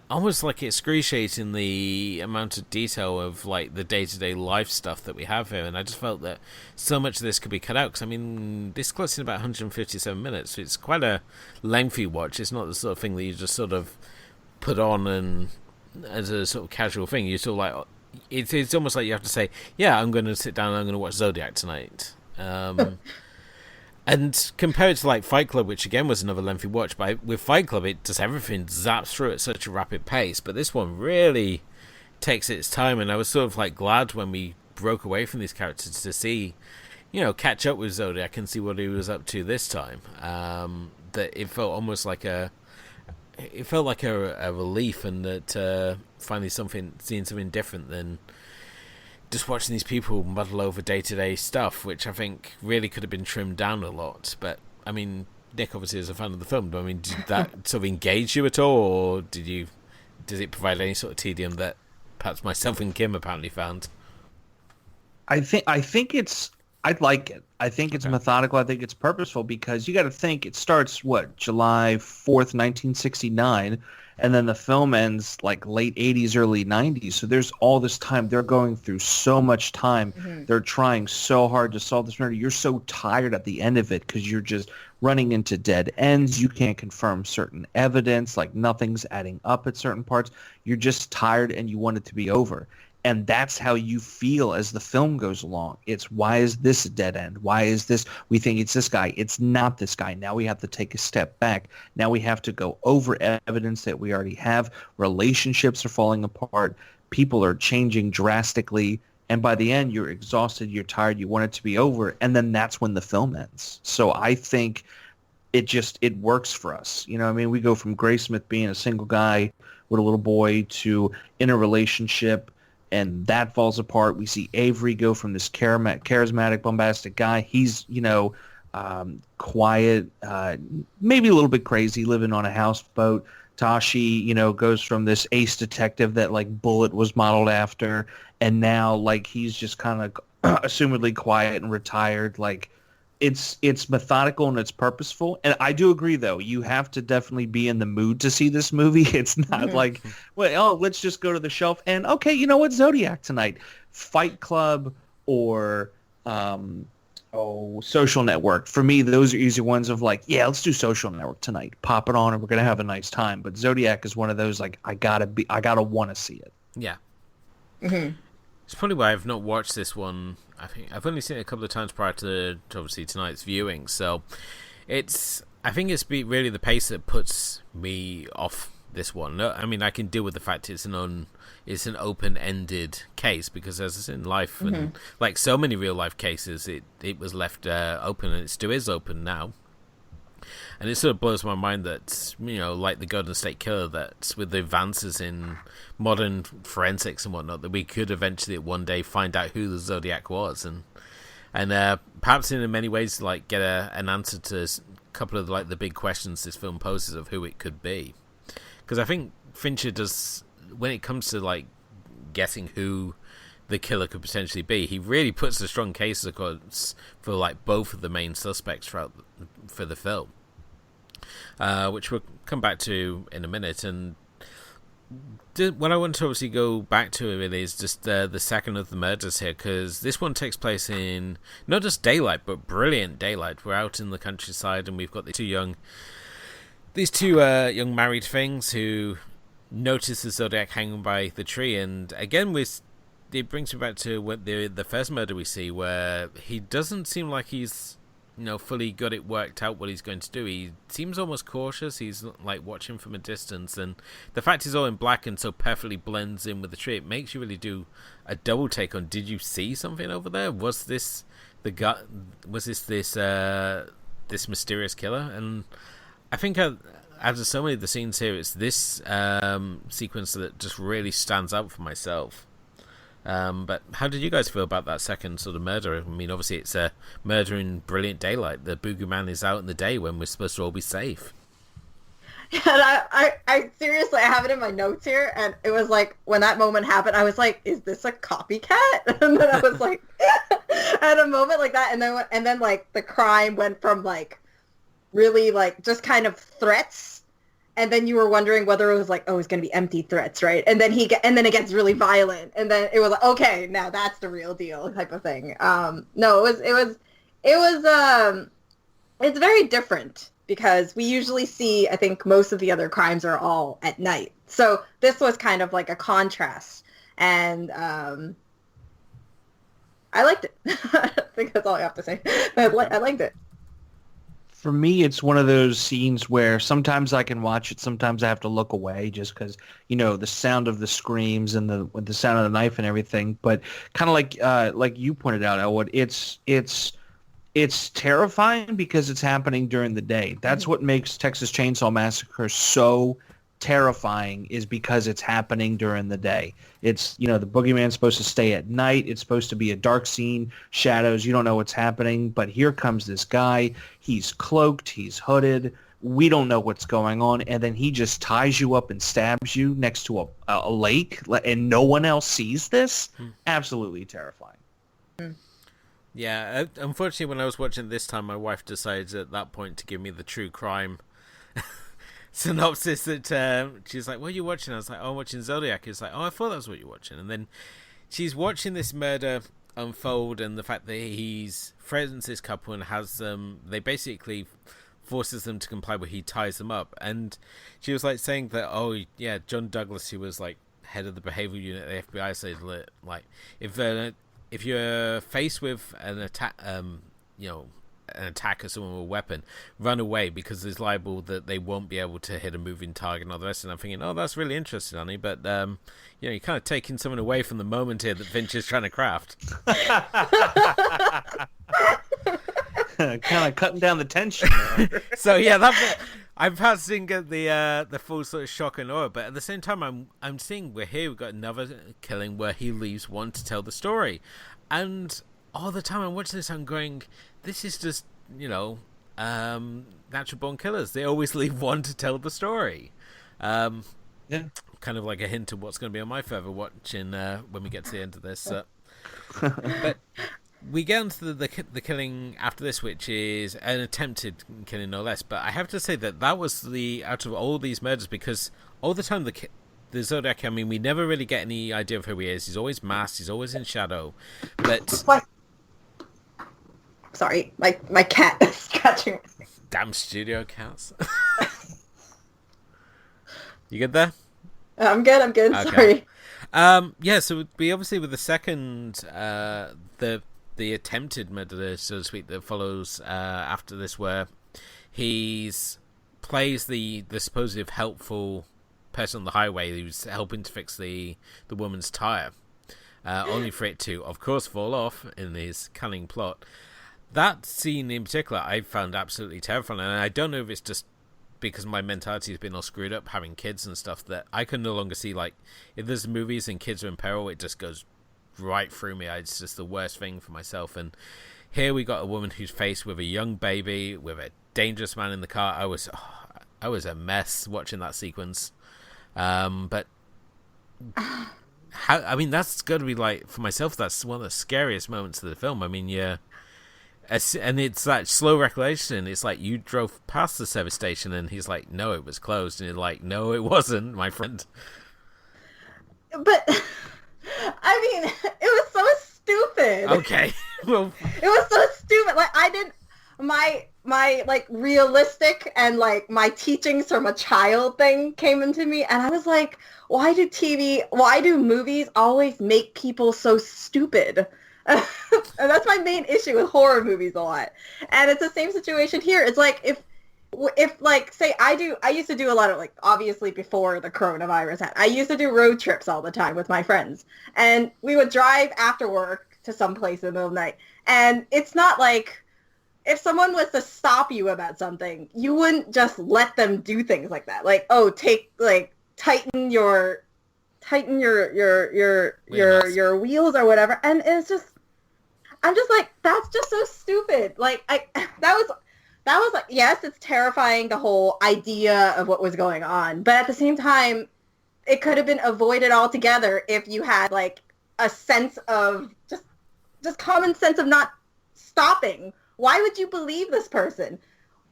almost like excruciating the amount of detail of like the day-to-day life stuff that we have here. And I just felt that so much of this could be cut out, because I mean, this clocks in about 157 minutes, so it's quite a lengthy watch. It's not the sort of thing that you just sort of put on and as a sort of casual thing. You sort of like, it's almost like you have to say, yeah, I'm going to sit down and I'm going to watch Zodiac tonight. And compared to like Fight Club, which again was another lengthy watch, but with Fight Club it just everything zaps through at such a rapid pace, but this one really takes its time. And I was sort of like glad when we broke away from these characters to see, catch up with Zodiac and see what he was up to this time. That it felt almost like a relief, and that finally seeing something different than just watching these people muddle over day-to-day stuff, which I think really could have been trimmed down a lot. But I mean, Nick obviously is a fan of the film. I mean, did that sort of engage you at all, or does it provide any sort of tedium that perhaps myself and Kim apparently found? I think it's, I like it. I think it's methodical. I think it's purposeful, because you got to think it starts July 4th, 1969. And then the film ends like late 80s, early 90s. So there's all this time. They're going through so much time. Mm-hmm. They're trying so hard to solve this murder. You're so tired at the end of it because you're just running into dead ends. You can't confirm certain evidence. Like nothing's adding up at certain parts. You're just tired and you want it to be over. And that's how you feel as the film goes along. It's, why is this a dead end? Why is this? We think it's this guy. It's not this guy. Now we have to take a step back. Now we have to go over evidence that we already have. Relationships are falling apart. People are changing drastically. And by the end, you're exhausted. You're tired. You want it to be over. And then that's when the film ends. So I think it works for us. I mean, we go from Graysmith being a single guy with a little boy to in a relationship, and that falls apart. We see Avery go from this charismatic, bombastic guy. He's, quiet, maybe a little bit crazy, living on a houseboat. Tashi, goes from this ace detective that like Bullet was modeled after, and now like he's just kind of assumedly quiet and retired. Like it's methodical and it's purposeful. And I do agree, though, you have to definitely be in the mood to see this movie. It's not like, well, let's just go to the shelf and, okay, you know what, Zodiac tonight. Fight Club or Social Network. For me, those are easy ones of like, yeah, let's do Social Network tonight. Pop it on and we're going to have a nice time. But Zodiac is one of those, like, I gotta want to see it. Yeah. Mm-hmm. It's probably why I've not watched this one. I think I've only seen it a couple of times prior to obviously tonight's viewing. So I think it's really the pace that puts me off this one. No, I mean, I can deal with the fact it's an open-ended case, because as in life, and like so many real-life cases, it was left open, and it still is open now. And it sort of blows my mind that, like the Golden State Killer, that with the advances in modern forensics and whatnot, that we could eventually one day find out who the Zodiac was, and perhaps in many ways like get an answer to a couple of like the big questions this film poses of who it could be. Because I think Fincher does, when it comes to like guessing who the killer could potentially be, he really puts a strong case across for like both of the main suspects for the film, which we'll come back to in a minute. And what I want to obviously go back to really is just the second of the murders here, because this one takes place in not just daylight but brilliant daylight. We're out in the countryside and we've got these two young married things who notice the Zodiac hanging by the tree. And again, it brings me back to what the first murder we see, where he doesn't seem like he's fully got it worked out what he's going to do. He seems almost cautious. He's like watching from a distance, and the fact he's all in black and so perfectly blends in with the tree, it makes you really do a double take on, did you see something over there? Was this the guy? Was this mysterious killer? And I think out of so many of the scenes here, it's this sequence that just really stands out for myself. But how did you guys feel about that second sort of murder? I mean, obviously it's a murder in brilliant daylight. The boogeyman is out in the day when we're supposed to all be safe. And I seriously, I have it in my notes here, and it was like when that moment happened, I was like, "Is this a copycat?" And then I was like, at a moment like that, and then like the crime went from like really like just kind of threats, and then you were wondering whether it was like, oh, it's gonna be empty threats, right? And then and then it gets really violent, and then it was like, okay, now that's the real deal type of thing. No, it's very different because we usually see, I think most of the other crimes are all at night. So this was kind of like a contrast. And I liked it. I think that's all I have to say. I liked it. For me, it's one of those scenes where sometimes I can watch it, sometimes I have to look away just because, the sound of the screams and the sound of the knife and everything. But kind of like you pointed out, Elwood, it's terrifying because it's happening during the day. That's what makes Texas Chainsaw Massacre so terrifying, is because it's happening during the day. It's, the boogeyman's supposed to stay at night. It's supposed to be a dark scene, shadows. You don't know what's happening, but here comes this guy. He's cloaked. He's hooded. We don't know what's going on. And then he just ties you up and stabs you next to a lake, and no one else sees this. Absolutely terrifying. Yeah, unfortunately, when I was watching it this time, my wife decided at that point to give me the true crime synopsis. That she's like, "What are you watching?" I was like, "Oh, I'm watching Zodiac." It's like, "Oh, I thought that was what you're watching." And then she's watching this murder unfold, and the fact that he's threatens this couple and has them. They basically forces them to comply, where he ties them up. And she was like saying that, "Oh, yeah, John Douglas, who was like head of the behavioral unit at the FBI, said like if you're faced with an attack, an attacker, someone with a weapon, run away, because there's liable that they won't be able to hit a moving target and all the rest." And I'm thinking, oh, that's really interesting, honey. But, you're kind of taking someone away from the moment here that Fincher's trying to craft. Kind of cutting down the tension there. So, yeah, I perhaps didn't get the full sort of shock and awe, but at the same time, I'm seeing we've got another killing where he leaves one to tell the story, and all the time I'm watching this, I'm going, this is just natural born killers. They always leave one to tell the story. Yeah, kind of like a hint of what's going to be on my further watching when we get to the end of this. But we get into the killing after this, which is an attempted killing, no less. But I have to say that was out of all these murders, because all the time the Zodiac, I mean, we never really get any idea of who he is. He's always masked. He's always in shadow. But what? Sorry, my cat is scratching. Damn studio cats. You good there? I'm good. Okay. Sorry. Yeah. So we obviously, with the second the attempted murder, so to speak, that follows after this, where he's plays the supposed helpful person on the highway who's helping to fix the woman's tire, only for it to, of course, fall off in his cunning plot. That scene in particular I found absolutely terrifying, and I don't know if it's just because my mentality has been all screwed up having kids and stuff, that I can no longer see, like, if there's movies and kids are in peril, it just goes right through me. It's just the worst thing for myself. And here we got a woman who's faced with a young baby, with a dangerous man in the car. I was a mess watching that sequence. But that's got to be, like, for myself, that's one of the scariest moments of the film. I mean, and it's that slow recollection. It's like you drove past the service station and he's like, no, it was closed. And you're like, no, it wasn't, my friend. But I mean, it was so stupid. Okay. Well, it was so stupid. Like, I didn't, my like realistic and like my teachings from a child thing came into me, and I was like, why do movies always make people so stupid? And that's my main issue with horror movies a lot. And it's the same situation here. It's like if like, say I used to do a lot of, like, obviously before the coronavirus I used to do road trips all the time with my friends, and we would drive after work to some place in the middle of the night. And it's not like, if someone was to stop you about something, you wouldn't just let them do things like that. Like, oh, tighten your wheels or whatever. And it's just, I'm just like, that's just so stupid. Like, that was like, yes, it's terrifying, the whole idea of what was going on, but at the same time, it could have been avoided altogether if you had like a sense of just common sense of not stopping. Why would you believe this person?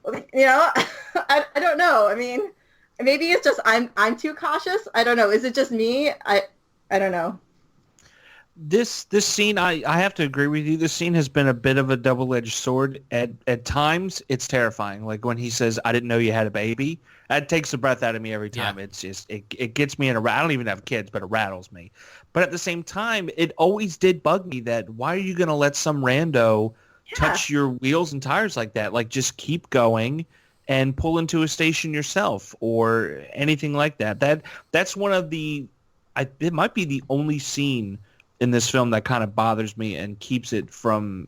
You know, I don't know. I mean, maybe it's just I'm too cautious. I don't know. Is it just me? I don't know. This scene, I have to agree with you. This scene has been a bit of a double-edged sword. At times, it's terrifying. Like when he says, "I didn't know you had a baby." That takes the breath out of me every time. Yeah. It's just it gets me in I don't even have kids, but it rattles me. But at the same time, it always did bug me that why are you going to let some rando touch your wheels and tires like that? Like just keep going and pull into a station yourself or anything like that. That's one of the it might be the only scene in this film that kind of bothers me and keeps it from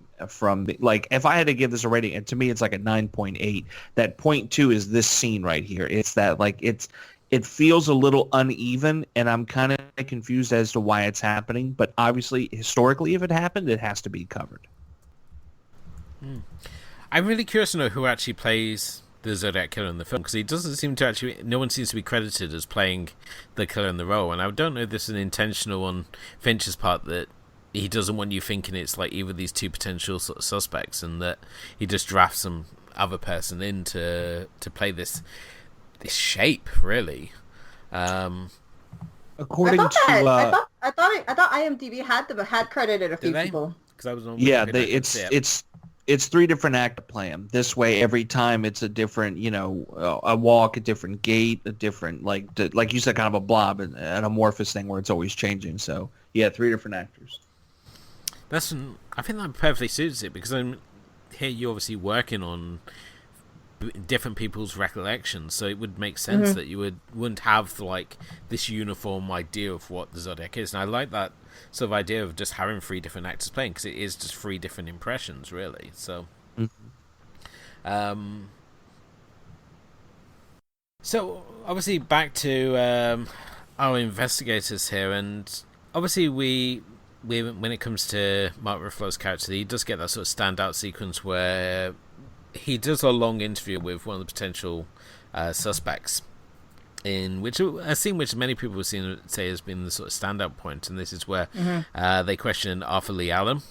like, if I had to give this a rating, and to me it's like a 9.8. That 0.2 is this scene right here. It's that like it feels a little uneven, and I'm kind of confused as to why it's happening. But obviously, historically, if it happened, it has to be covered. I'm really curious to know who actually plays the Zodiac Killer in the film, because he doesn't seem to actually, no one seems to be credited as playing the killer in the role, and I don't know if this is an intentional on Fincher's part, that he doesn't want you thinking it's like either of these two potential sort of suspects, and that he just drafts some other person in to play this shape, really. According to I thought IMDb had credited a few people. Because I was on it's three different actors play him. This way, every time it's a different, a walk, a different gait, a different, like you said, kind of a blob, an amorphous thing where it's always changing. So, yeah, three different actors. I think that perfectly suits it, because here you're obviously working on different people's recollections, so it would make sense that you wouldn't have like this uniform idea of what the Zodiac is. And I like that sort of idea of just having three different actors playing, because it is just three different impressions, really. So so obviously back to our investigators here, and obviously we when it comes to Mark Ruffalo's character, he does get that sort of standout sequence where he does a long interview with one of the potential suspects, in which a scene which many people have seen say has been the sort of standout point, and this is where they question Arthur Lee Allen,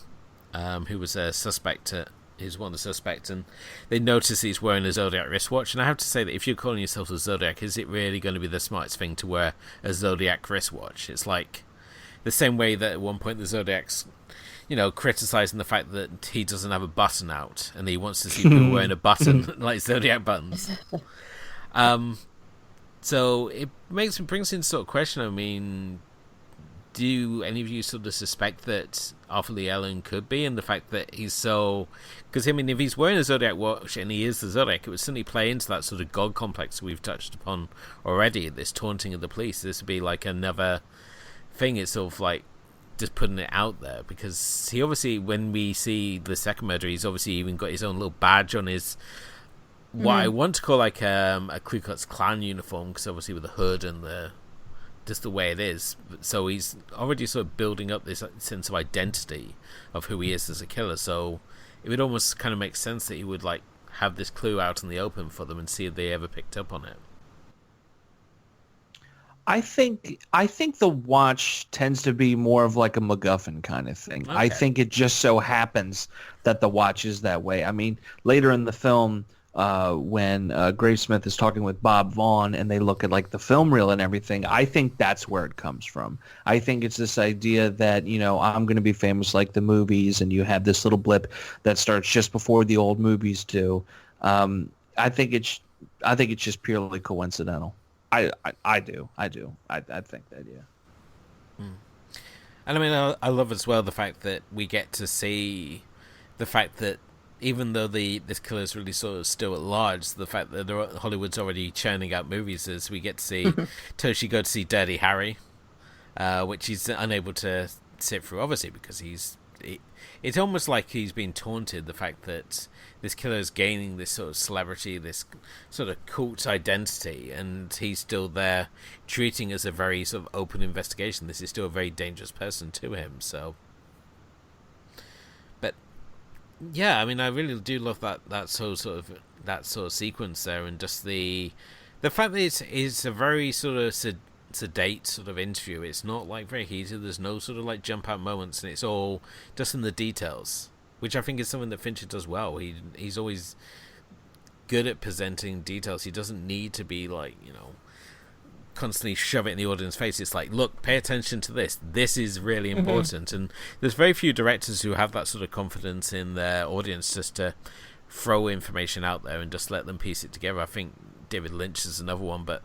who was a suspect. He's one of the suspects, and they notice he's wearing a Zodiac wristwatch. And I have to say that if you're calling yourself a Zodiac, is it really going to be the smartest thing to wear a Zodiac wristwatch? It's like the same way that at one point the Zodiac's criticizing the fact that he doesn't have a button out, and he wants to see people wearing a button like Zodiac buttons. So it brings into sort of question. I mean, do any of you sort of suspect that Arthur Lee Allen could be, and the fact that he's so? Because I mean, if he's wearing a Zodiac watch and he is the Zodiac, it would certainly play into that sort of god complex we've touched upon already. This taunting of the police. This would be like another thing. It's sort of like just putting it out there, because he obviously, when we see the second murder, he's obviously even got his own little badge on his what I want to call like a Ku Klux Klan uniform, because obviously with the hood and just the way it is. So he's already sort of building up this sense of identity of who he is as a killer. So it would almost kind of make sense that he would like have this clue out in the open for them and see if they ever picked up on it. I think the watch tends to be more of like a MacGuffin kind of thing. Okay. I think it just so happens that the watch is that way. I mean, later in the film, when Gravesmith is talking with Bob Vaughn and they look at like the film reel and everything, I think that's where it comes from. I think it's this idea that, I'm going to be famous like the movies, and you have this little blip that starts just before the old movies do. I think it's just purely coincidental. I do. I think that, yeah. And I mean, I love as well the fact that we get to see the fact that even though this killer is really sort of still at large, the fact that Hollywood's already churning out movies, as we get to see Toshi go to see Dirty Harry, which he's unable to sit through, obviously, because it's almost like he's been taunted, the fact that this killer is gaining this sort of celebrity, this sort of cult identity, and he's still there treating as a very sort of open investigation. This is still a very dangerous person to him. So, but yeah, I mean, I really do love that sort of that sort of sequence there, and just the fact that it's a very sort of sedate sort of interview. It's not like very heated. There's no sort of like jump out moments, and it's all just in the details, which I think is something that Fincher does well. He's always good at presenting details. He doesn't need to be like, constantly shove it in the audience's face. It's like, look, pay attention to this. This is really important. And there's very few directors who have that sort of confidence in their audience just to throw information out there and just let them piece it together. I think David Lynch is another one, but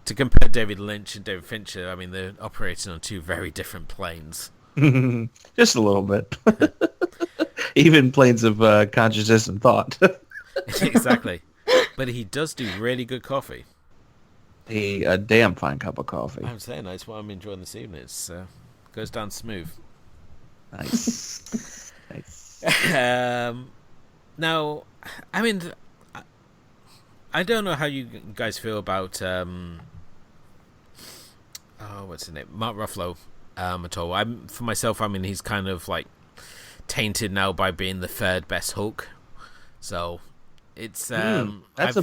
to compare David Lynch and David Fincher, I mean, they're operating on two very different planes. Just a little bit. Even planes of consciousness and thought. Exactly. But he does do really good coffee. A damn fine cup of coffee. I'm saying that's what I'm enjoying this evening. It goes down smooth. Nice. Nice. Now, I mean, I don't know how you guys feel about what's his name, Mark Ruffalo, at all. For myself, I mean, he's kind of like tainted now by being the third best Hulk. So it's that's a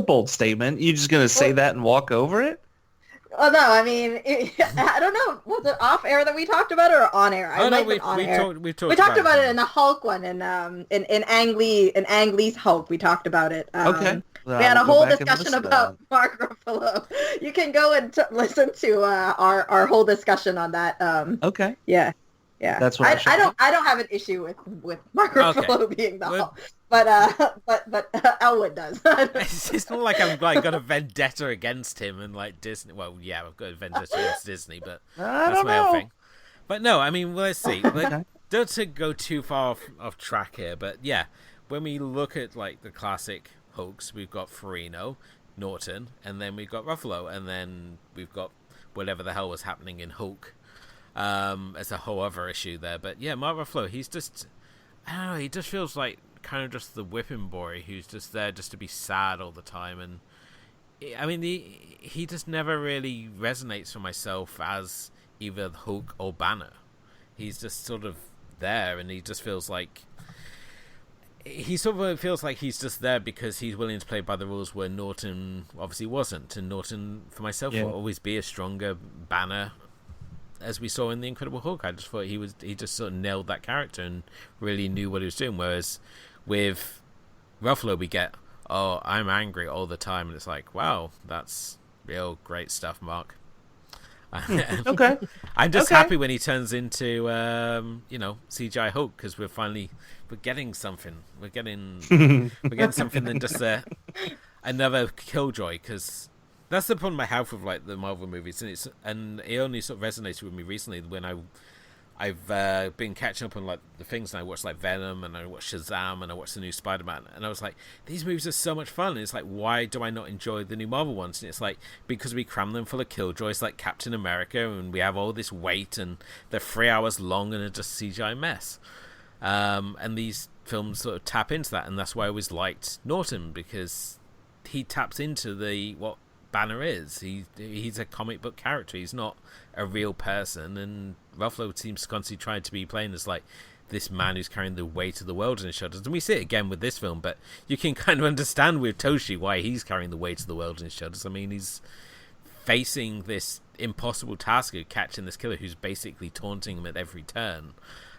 bold statement. You just gonna say that and walk over it? Oh no, I mean, I don't know. Was it off air that we talked about it or on air? We talked about it in the Hulk one, in Ang Lee's Hulk. We talked about it. Okay. We had a whole discussion about Mark Ruffalo. You can go and listen to our whole discussion on that. Okay. Yeah. Yeah. That's what I don't have an issue with Mark Ruffalo being the Hulk. But Elwood does. It's not like I've like got a vendetta against him and like Disney. Well, yeah, I've got a vendetta against Disney, but that's my own thing. But no, I mean, let's see. Don't to go too far off track here, but yeah, when we look at like the classic Hulks, we've got Ferrigno, Norton, and then we've got Ruffalo, and then we've got whatever the hell was happening in Hulk. As a whole other issue there, but yeah, Mark Ruffalo, he's just, I don't know, he just feels like kind of just the whipping boy who's just there just to be sad all the time, and I mean, he just never really resonates for myself as either Hulk or Banner. He's just sort of there, and he just feels like he's just there because he's willing to play by the rules where Norton obviously wasn't, and Norton for myself will always be a stronger Banner. As we saw in The Incredible Hulk, I just thought he just sort of nailed that character and really knew what he was doing. Whereas with Ruffalo, we get, oh, I'm angry all the time, and it's like, wow, that's real great stuff, Mark. Okay. I'm just happy when he turns into, CGI Hulk, because we're getting something. We're getting something than just another Killjoy, because that's the problem I have with like the Marvel movies, and it only sort of resonated with me recently when I've been catching up on like the things, and I watched like Venom, and I watched Shazam, and I watched the new Spider-Man, and I was like, these movies are so much fun. And it's like, why do I not enjoy the new Marvel ones? And it's like, because we cram them full of killjoys like Captain America, and we have all this weight, and they're 3 hours long and are just CGI mess. And these films sort of tap into that, and that's why I always liked Norton, because he taps into what Banner is. He's a comic book character. He's not a real person, and Ruffalo seems constantly trying to be playing as like this man who's carrying the weight of the world on his shoulders. And we see it again with this film, but you can kind of understand with Toshi why he's carrying the weight of the world on his shoulders. I mean, he's facing this impossible task of catching this killer who's basically taunting him at every turn.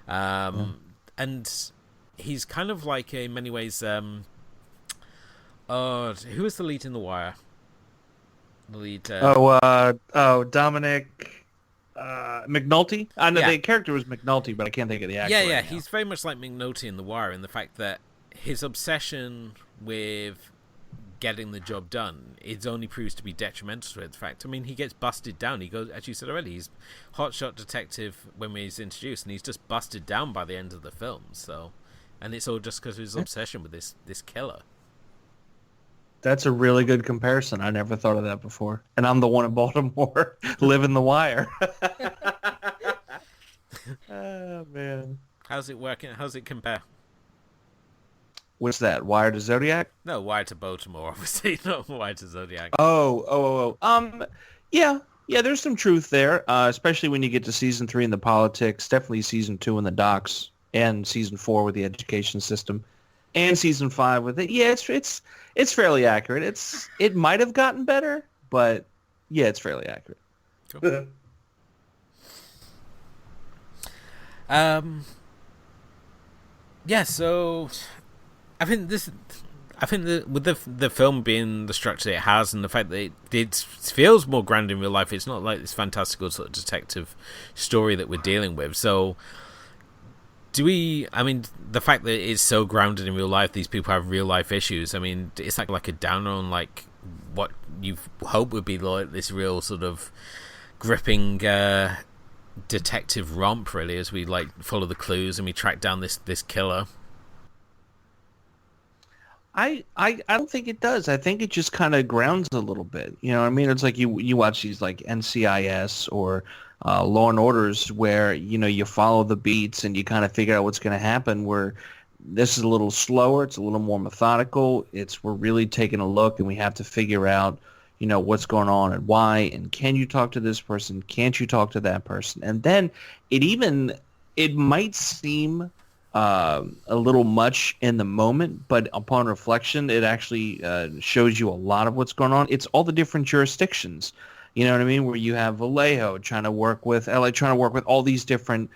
And he's kind of like, in many ways, who was the lead in The Wire? The lead. Dominic McNulty. I know the character was McNulty, but I can't think of the actor. Yeah. He's very much like McNulty in The Wire in the fact that his obsession with getting the job done, it only proves to be detrimental to it. In fact, I mean, he gets busted down. He goes, as you said already, he's hotshot detective when he's introduced, and he's just busted down by the end of the film. So, and it's all just because of his obsession with this killer. That's a really good comparison. I never thought of that before. And I'm the one in Baltimore living The Wire. Oh, man. How's it working? How's it compare? What's that? Wire to Zodiac? No, Wire to Baltimore, obviously. Not Wire to Zodiac. Yeah, there's some truth there, especially when you get to season 3 in the politics, definitely season 2 in the docks, and season 4 with the education system. and season 5 with it. Yeah, it's fairly accurate. It might have gotten better, but yeah, it's fairly accurate. Cool. Yeah, so I think with the film being the structure it has, and the fact that it feels more grounded in real life, it's not like this fantastical sort of detective story that we're dealing with. So, the fact that it's so grounded in real life, these people have real life issues. I mean, it's like a downer on like what you hope would be like this real sort of gripping detective romp, really, as we like follow the clues and we track down this killer. I don't think it does. I think it just kind of grounds a little bit. You know what I mean? It's like you watch these like NCIS or Law and Orders where, you follow the beats and you kind of figure out what's going to happen, where this is a little slower. It's a little more methodical. We're really taking a look and we have to figure out, what's going on and why, and can you talk to this person? Can't you talk to that person? And then it might seem a little much in the moment, but upon reflection, it actually shows you a lot of what's going on. It's all the different jurisdictions, you know what I mean? Where you have Vallejo trying to work with LA, trying to work with all these different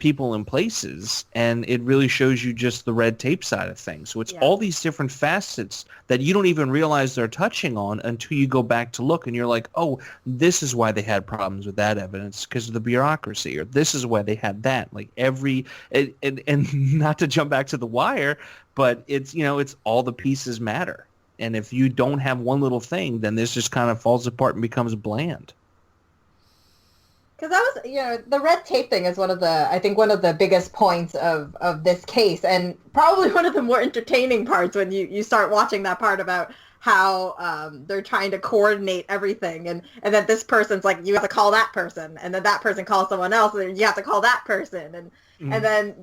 people and places, and it really shows you just the red tape side of things. So it's all these different facets that you don't even realize they're touching on until you go back to look, and you're like, oh, this is why they had problems with that evidence, because of the bureaucracy, or this is why they had that. Like and not to jump back to The Wire, but it's all the pieces matter. And if you don't have one little thing, then this just kind of falls apart and becomes bland. Because that was, the red tape thing is one of the biggest points of this case, and probably one of the more entertaining parts when you start watching that part about how they're trying to coordinate everything, and then this person's like, you have to call that person, and then that person calls someone else, and then you have to call that person, and then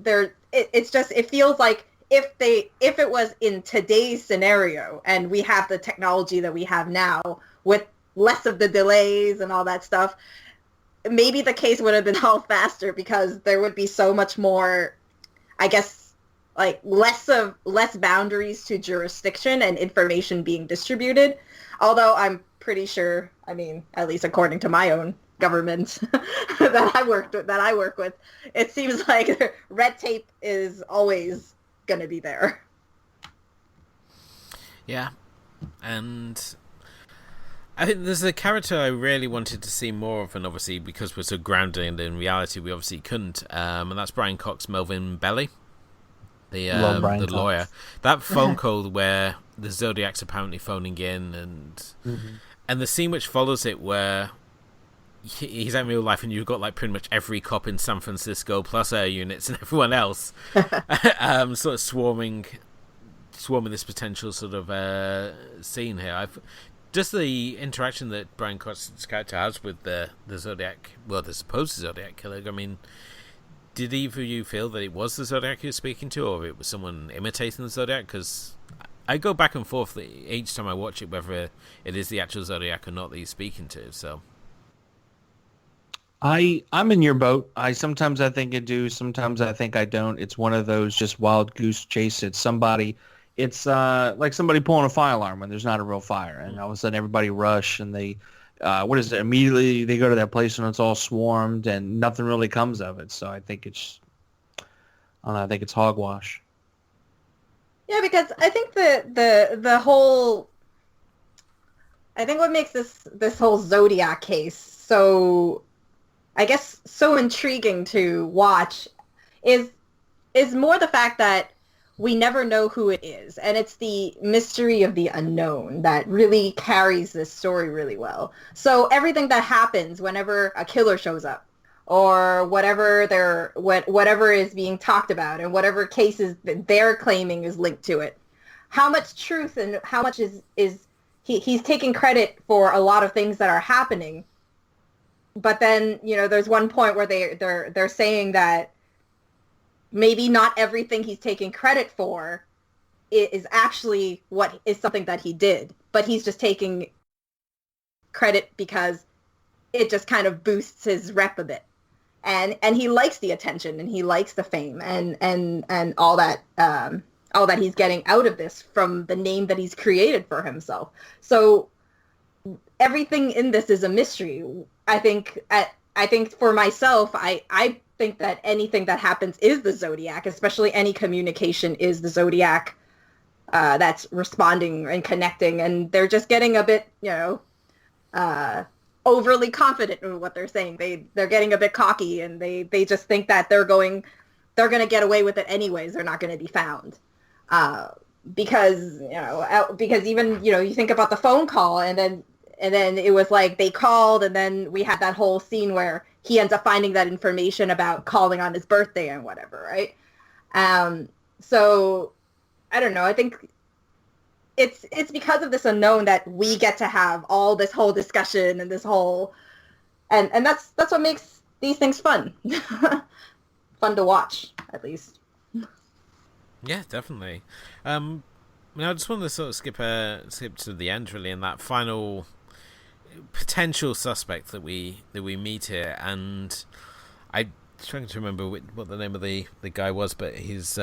it feels like if it was in today's scenario, and we have the technology that we have now with less of the delays and all that stuff, maybe the case would have been solved faster, because there would be so much more, I guess, like less boundaries to jurisdiction and information being distributed. Although I'm pretty sure, at least according to my own government that I work with, it seems like red tape is always going to be there. Yeah, and I think there's a character I really wanted to see more of, and obviously because we're so grounded in reality, we obviously couldn't. And that's Brian Cox Melvin Belly, the lawyer. That phone call where the Zodiac's apparently phoning in, and the scene which follows it, where he's out in real life, and you've got like pretty much every cop in San Francisco plus air units and everyone else, sort of swarming this potential sort of scene here. Just the interaction that Brian Cox's character has with the Zodiac, well, the supposed Zodiac killer. I mean, did either of you feel that it was the Zodiac he was speaking to, or it was someone imitating the Zodiac? Because I go back and forth each time I watch it, whether it is the actual Zodiac or not that he's speaking to. So I'm in your boat. Sometimes I think I do, sometimes I think I don't. It's one of those just wild goose chase. It's like somebody pulling a fire alarm when there's not a real fire, and all of a sudden everybody rush, and they, immediately they go to that place and it's all swarmed, and nothing really comes of it. So I think it's hogwash. Yeah, because I think the whole, I think what makes this whole Zodiac case so, I guess, so intriguing to watch is more the fact that we never know who it is. And it's the mystery of the unknown that really carries this story really well. So everything that happens whenever a killer shows up, or whatever is being talked about, and whatever cases that they're claiming is linked to it, how much truth and how much is he's taking credit for a lot of things that are happening. But then, there's one point where they're saying that maybe not everything he's taking credit for is actually what is something that he did, but he's just taking credit because it just kind of boosts his rep a bit. And he likes the attention, and he likes the fame and all that all that he's getting out of this from the name that he's created for himself. So everything in this is a mystery. I think for myself, I think that anything that happens is the Zodiac, especially any communication is the Zodiac that's responding and connecting, and they're just getting a bit, overly confident in what they're saying. They're getting a bit cocky, and they just think that they're going to get away with it anyways. They're not going to be found. Because even, you think about the phone call, and then it was like they called, and then we had that whole scene where he ends up finding that information about calling on his birthday and whatever, right? So I don't know. I think it's because of this unknown that we get to have all this whole discussion and this whole, and that's what makes these things fun. Fun to watch, at least. Yeah, definitely. I just wanted to sort of skip to the end, really, in that final potential suspect that we meet here, and I'm trying to remember what the name of the guy was, but he's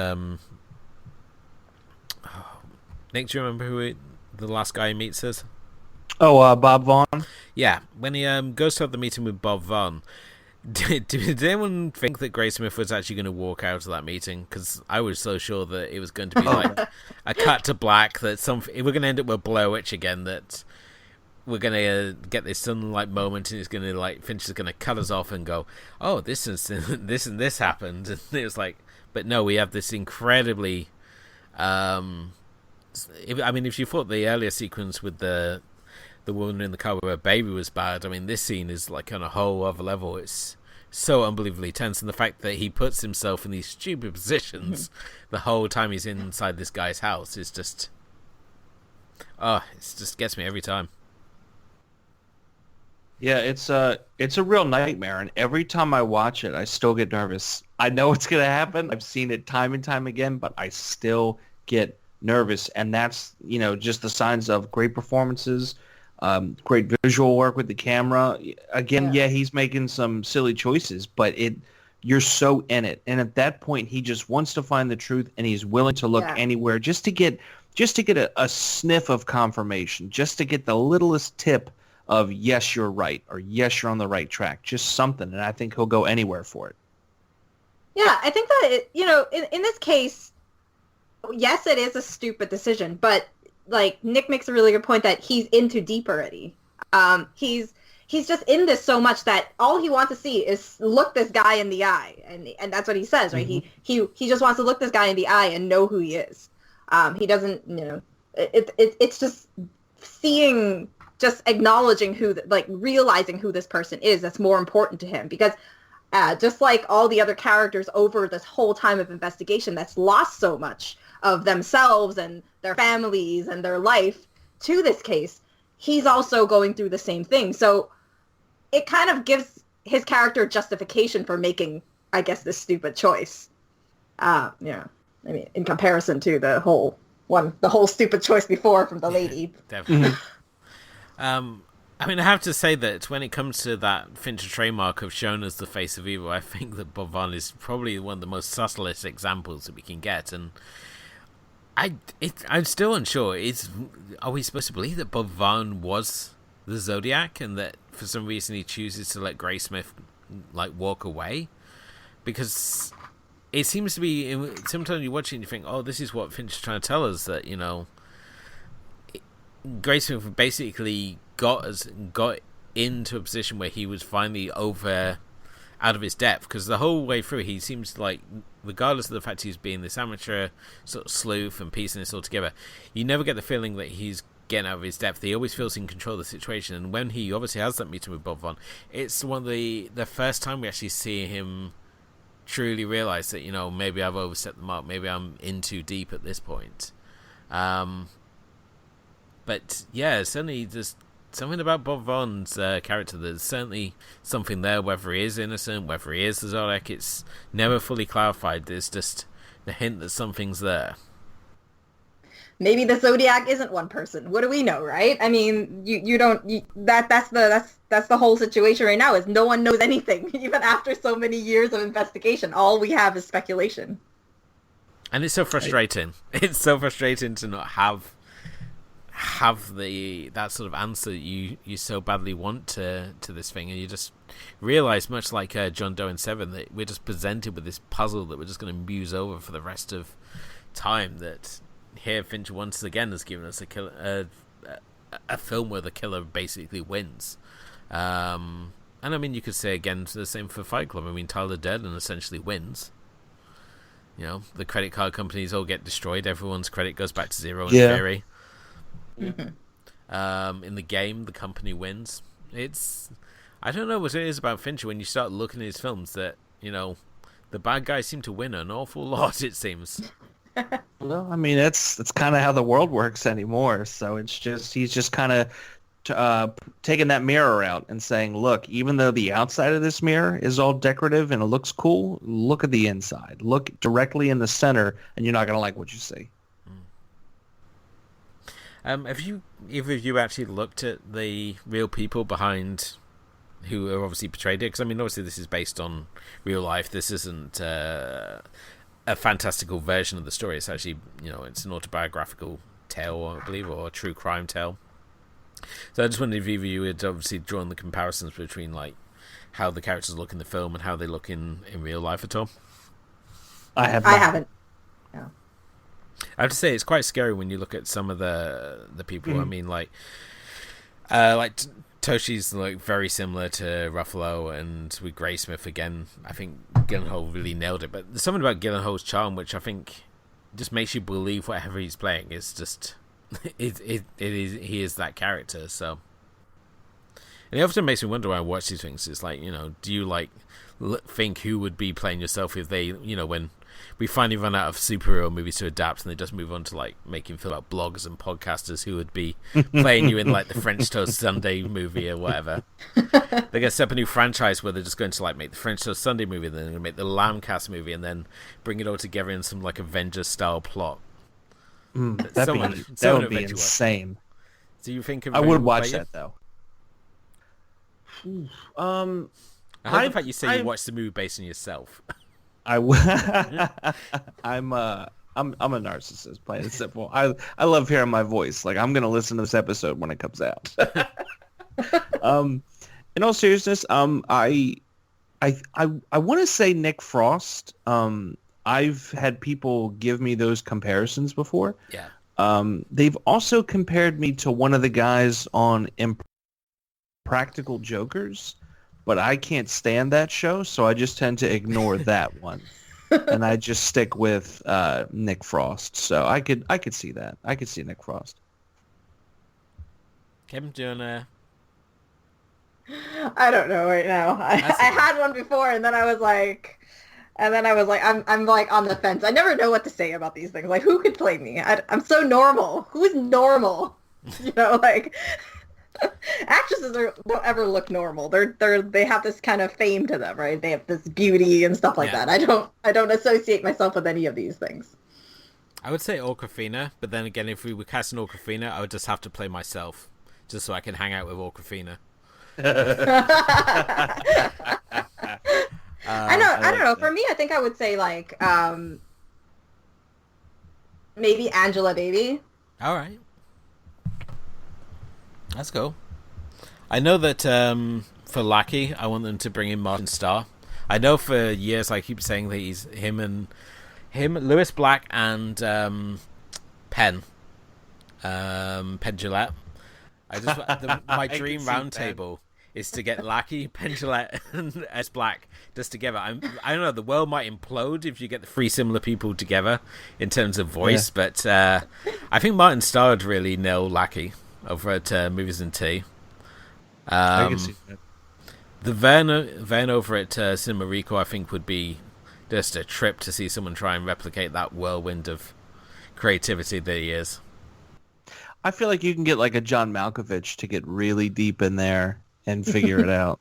Nick, do you remember who the last guy he meets is? Bob Vaughn. Yeah, when he goes to have the meeting with Bob Vaughn. Did anyone think that Graysmith was actually going to walk out of that meeting? Because I was so sure that it was going to be like a cut to black, that we're going to end up with Blair Witch again, that we're going to get this sunlight moment, and it's going to Fincher's going to cut us off and go, oh, this and this happened, and it was like, but no, we have this incredibly, if you thought the earlier sequence with the woman in the car with her baby was bad, I mean, this scene is like on a whole other level. It's so unbelievably tense, and the fact that he puts himself in these stupid positions the whole time he's inside this guy's house is just, it just gets me every time. Yeah, it's a real nightmare, and every time I watch it, I still get nervous. I know it's going to happen. I've seen it time and time again, but I still get nervous, and that's, just the signs of great performances, great visual work with the camera. Again, yeah, he's making some silly choices, but you're so in it, and at that point, he just wants to find the truth, and he's willing to look anywhere just to get a sniff of confirmation, just to get the littlest tip of yes, you're right, or yes, you're on the right track, just something, and I think he'll go anywhere for it. Yeah, I think that in this case, yes, it is a stupid decision, but Nick makes a really good point that he's in too deep already. He's just in this so much that all he wants to see is look this guy in the eye, and that's what he says, right? Mm-hmm. He just wants to look this guy in the eye and know who he is. He doesn't, it's just seeing, just acknowledging realizing who this person is that's more important to him, because just like all the other characters over this whole time of investigation that's lost so much of themselves and their families and their life to this case, he's also going through the same thing. So it kind of gives his character justification for making, I guess, this stupid choice. In comparison to the whole stupid choice before from the lady. Definitely. I have to say that when it comes to that Fincher trademark of showing us the face of evil, I think that Bob Vaughn is probably one of the most subtlest examples that we can get, and I'm still unsure. Are we supposed to believe that Bob Vaughn was the Zodiac, and that for some reason he chooses to let Graysmith walk away? Because it seems to be, sometimes you watch it and you think, oh, this is what Fincher's trying to tell us, that Graysmith basically got into a position where he was finally out of his depth, because the whole way through he seems like, regardless of the fact he's being this amateur sort of sleuth and piecing this all together, you never get the feeling that he's getting out of his depth. He always feels in control of the situation, and when he obviously has that meeting with Bob Vaughn, it's one of the first time we actually see him truly realize that, maybe I've overstepped the mark, maybe I'm in too deep at this point. But yeah, certainly there's something about Bob Vaughn's character. There's certainly something there, whether he is innocent, whether he is the Zodiac, it's never fully clarified. There's just the hint that something's there. Maybe the Zodiac isn't one person. What do we know, right? I mean, that's the whole situation right now, is no one knows anything, even after so many years of investigation. All we have is speculation. And it's so frustrating. It's so frustrating to not have that sort of answer that you so badly want to this thing, and you just realize, much like John Doe in Seven, that we're just presented with this puzzle that we're just going to muse over for the rest of time. That here Fincher once again has given us a film where the killer basically wins. And I mean, you could say again the same for Fight Club. I mean, Tyler Durden essentially wins. You know, the credit card companies all get destroyed. Everyone's credit goes back to zero in theory. In the game, the company wins. I don't know what it is about Fincher when you start looking at his films that, you know, the bad guys seem to win an awful lot, it seems. Well, I mean, that's kind of how the world works anymore. So it's just, he's just kind of taking that mirror out and saying, look, even though the outside of this mirror is all decorative and it looks cool, look at the inside. Look directly in the center, and you're not going to like what you see. Have either of you actually looked at the real people behind who are obviously portrayed it? Because, I mean, obviously this is based on real life. This isn't a fantastical version of the story. It's actually, you know, it's an autobiographical tale, I believe, or a true crime tale. So I just wondered if either of you had obviously drawn the comparisons between, like, how the characters look in the film and how they look in real life at all. I haven't. No. I have to say, it's quite scary when you look at some of the people. I mean, like Toshi's like very similar to Ruffalo, and with Graysmith again, I think Gyllenhaal really nailed it. But there's something about Gyllenhaal's charm which I think just makes you believe whatever he's playing is just he is that character. So, and it often makes me wonder when I watch these things. It's like, you know, do you like think who would be playing yourself if they, you know, when we finally run out of superhero movies to adapt and they just move on to like making feel like bloggers and podcasters who would be playing you in like the French Toast Sunday movie or whatever. They're going to set up a new franchise where they're just going to like make the French Toast Sunday movie, and then they're going to make the Lambcast movie, and then bring it all together in some like Avengers style plot. That would be insane. Do you think of I would watch that though. I like the fact you say you watch the movie based on yourself. I'm a narcissist, plain and simple. I love hearing my voice. Like, I'm gonna listen to this episode when it comes out. In all seriousness, I want to say Nick Frost. I've had people give me those comparisons before. Yeah. They've also compared me to one of the guys on Impractical Jokers, but I can't stand that show, so I just tend to ignore that one, and I just stick with Nick Frost. So I could see that. I could see Nick Frost. Kim, do you wanna... I don't know right now. I had one before, and then I was like, I'm like on the fence. I never know what to say about these things. Like, who could play me? I'm so normal. Who's normal? You know, like. Actresses don't ever look normal. They have this kind of fame to them, right? They have this beauty and stuff like that. I don't associate myself with any of these things. I would say Awkwafina, but then again, if we were casting Awkwafina, I would just have to play myself, just so I can hang out with Awkwafina. I don't know. For me, I think I would say like maybe Angela Baby. All right. Let's go. I know that for Lackey, I want them to bring in Martin Starr. I know for years I keep saying that he's him, Lewis Black, and Penn Jillette. My dream roundtable is to get Lackey, Penn Jillette, and S. Black just together. I don't know. The world might implode if you get the three similar people together in terms of voice, but I think Martin Starr would really nail Lackey over at Movies and Tea. I can see that. The Vern over at Cinema Rico, I think, would be just a trip to see someone try and replicate that whirlwind of creativity that he is. I feel like you can get like a John Malkovich to get really deep in there and figure it out.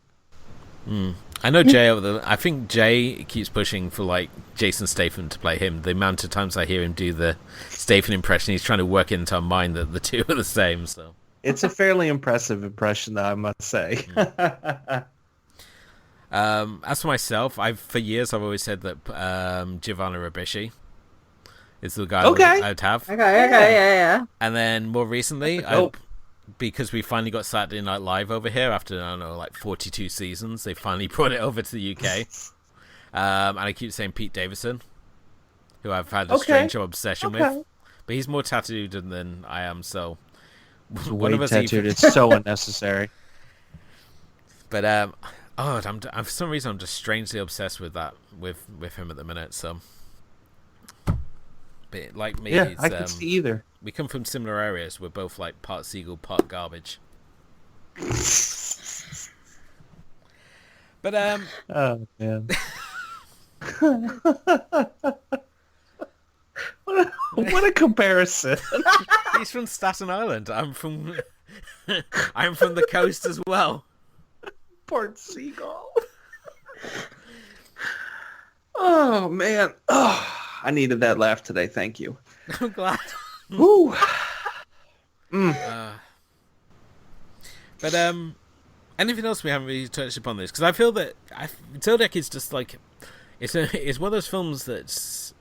I know Jay I think Jay keeps pushing for like Jason Statham to play him. The amount of times I hear him do the Statham impression, he's trying to work into our mind that the two are the same. So it's a fairly impressive impression, though, I must say. As for myself, for years I've always said that Giovanna Ribisi. is the guy Okay. I'd have. Okay, yeah. And then more recently, because we finally got Saturday Night Live over here after, I don't know, like 42 seasons, they finally brought it over to the UK. And I keep saying Pete Davidson, who I've had a strange obsession with. But he's more tattooed than I am, so... It's way tattooed. It's so unnecessary. But, for some reason, I'm just strangely obsessed with that, with him at the minute, so... But like me, yeah, I can see either. We come from similar areas. We're both like part seagull, part garbage. But oh man, what a comparison! He's from Staten Island. I'm from the coast as well. Part seagull. Oh man. Oh. I needed that laugh today. Thank you. I'm glad. Woo. But anything else we haven't really touched upon this? Because I feel that Zodiac is just like it's one of those films that's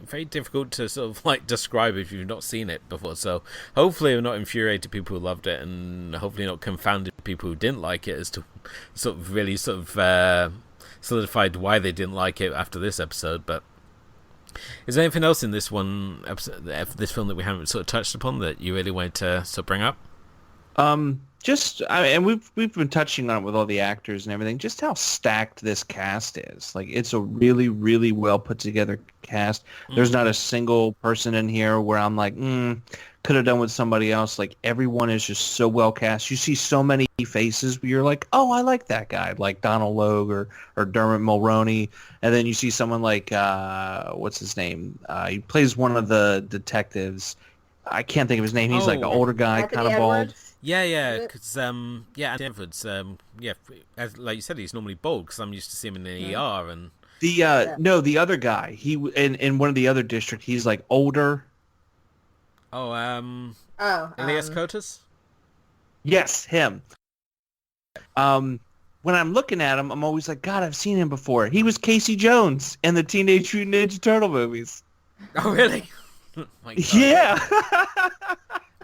very difficult to sort of like describe if you've not seen it before. So hopefully we're not infuriated people who loved it, and hopefully not confounded people who didn't like it as to sort of really solidified why they didn't like it after this episode. But is there anything else in this one episode, this film, that we haven't sort of touched upon that you really wanted to sort of bring up? And we've been touching on it with all the actors and everything. Just how stacked this cast is. Like, it's a really, really well put together cast. There's not a single person in here where I'm like, could have done with somebody else. Like, everyone is just so well cast. You see so many faces where you're like, oh, I like that guy, like Donald Logue or Dermot Mulroney. And then you see someone like what's his name? He plays one of the detectives. I can't think of his name. He's like an older guy, kind of bald. Yeah, because Anthony Edwards, as like you said, he's normally bald because I'm used to seeing him in the ER and the other guy. He in one of the other district. He's like older. Elias Koteas? Yes, him. When I'm looking at him, I'm always like, God, I've seen him before. He was Casey Jones in the Teenage Mutant Ninja Turtle movies. Oh, really? My God. Yeah.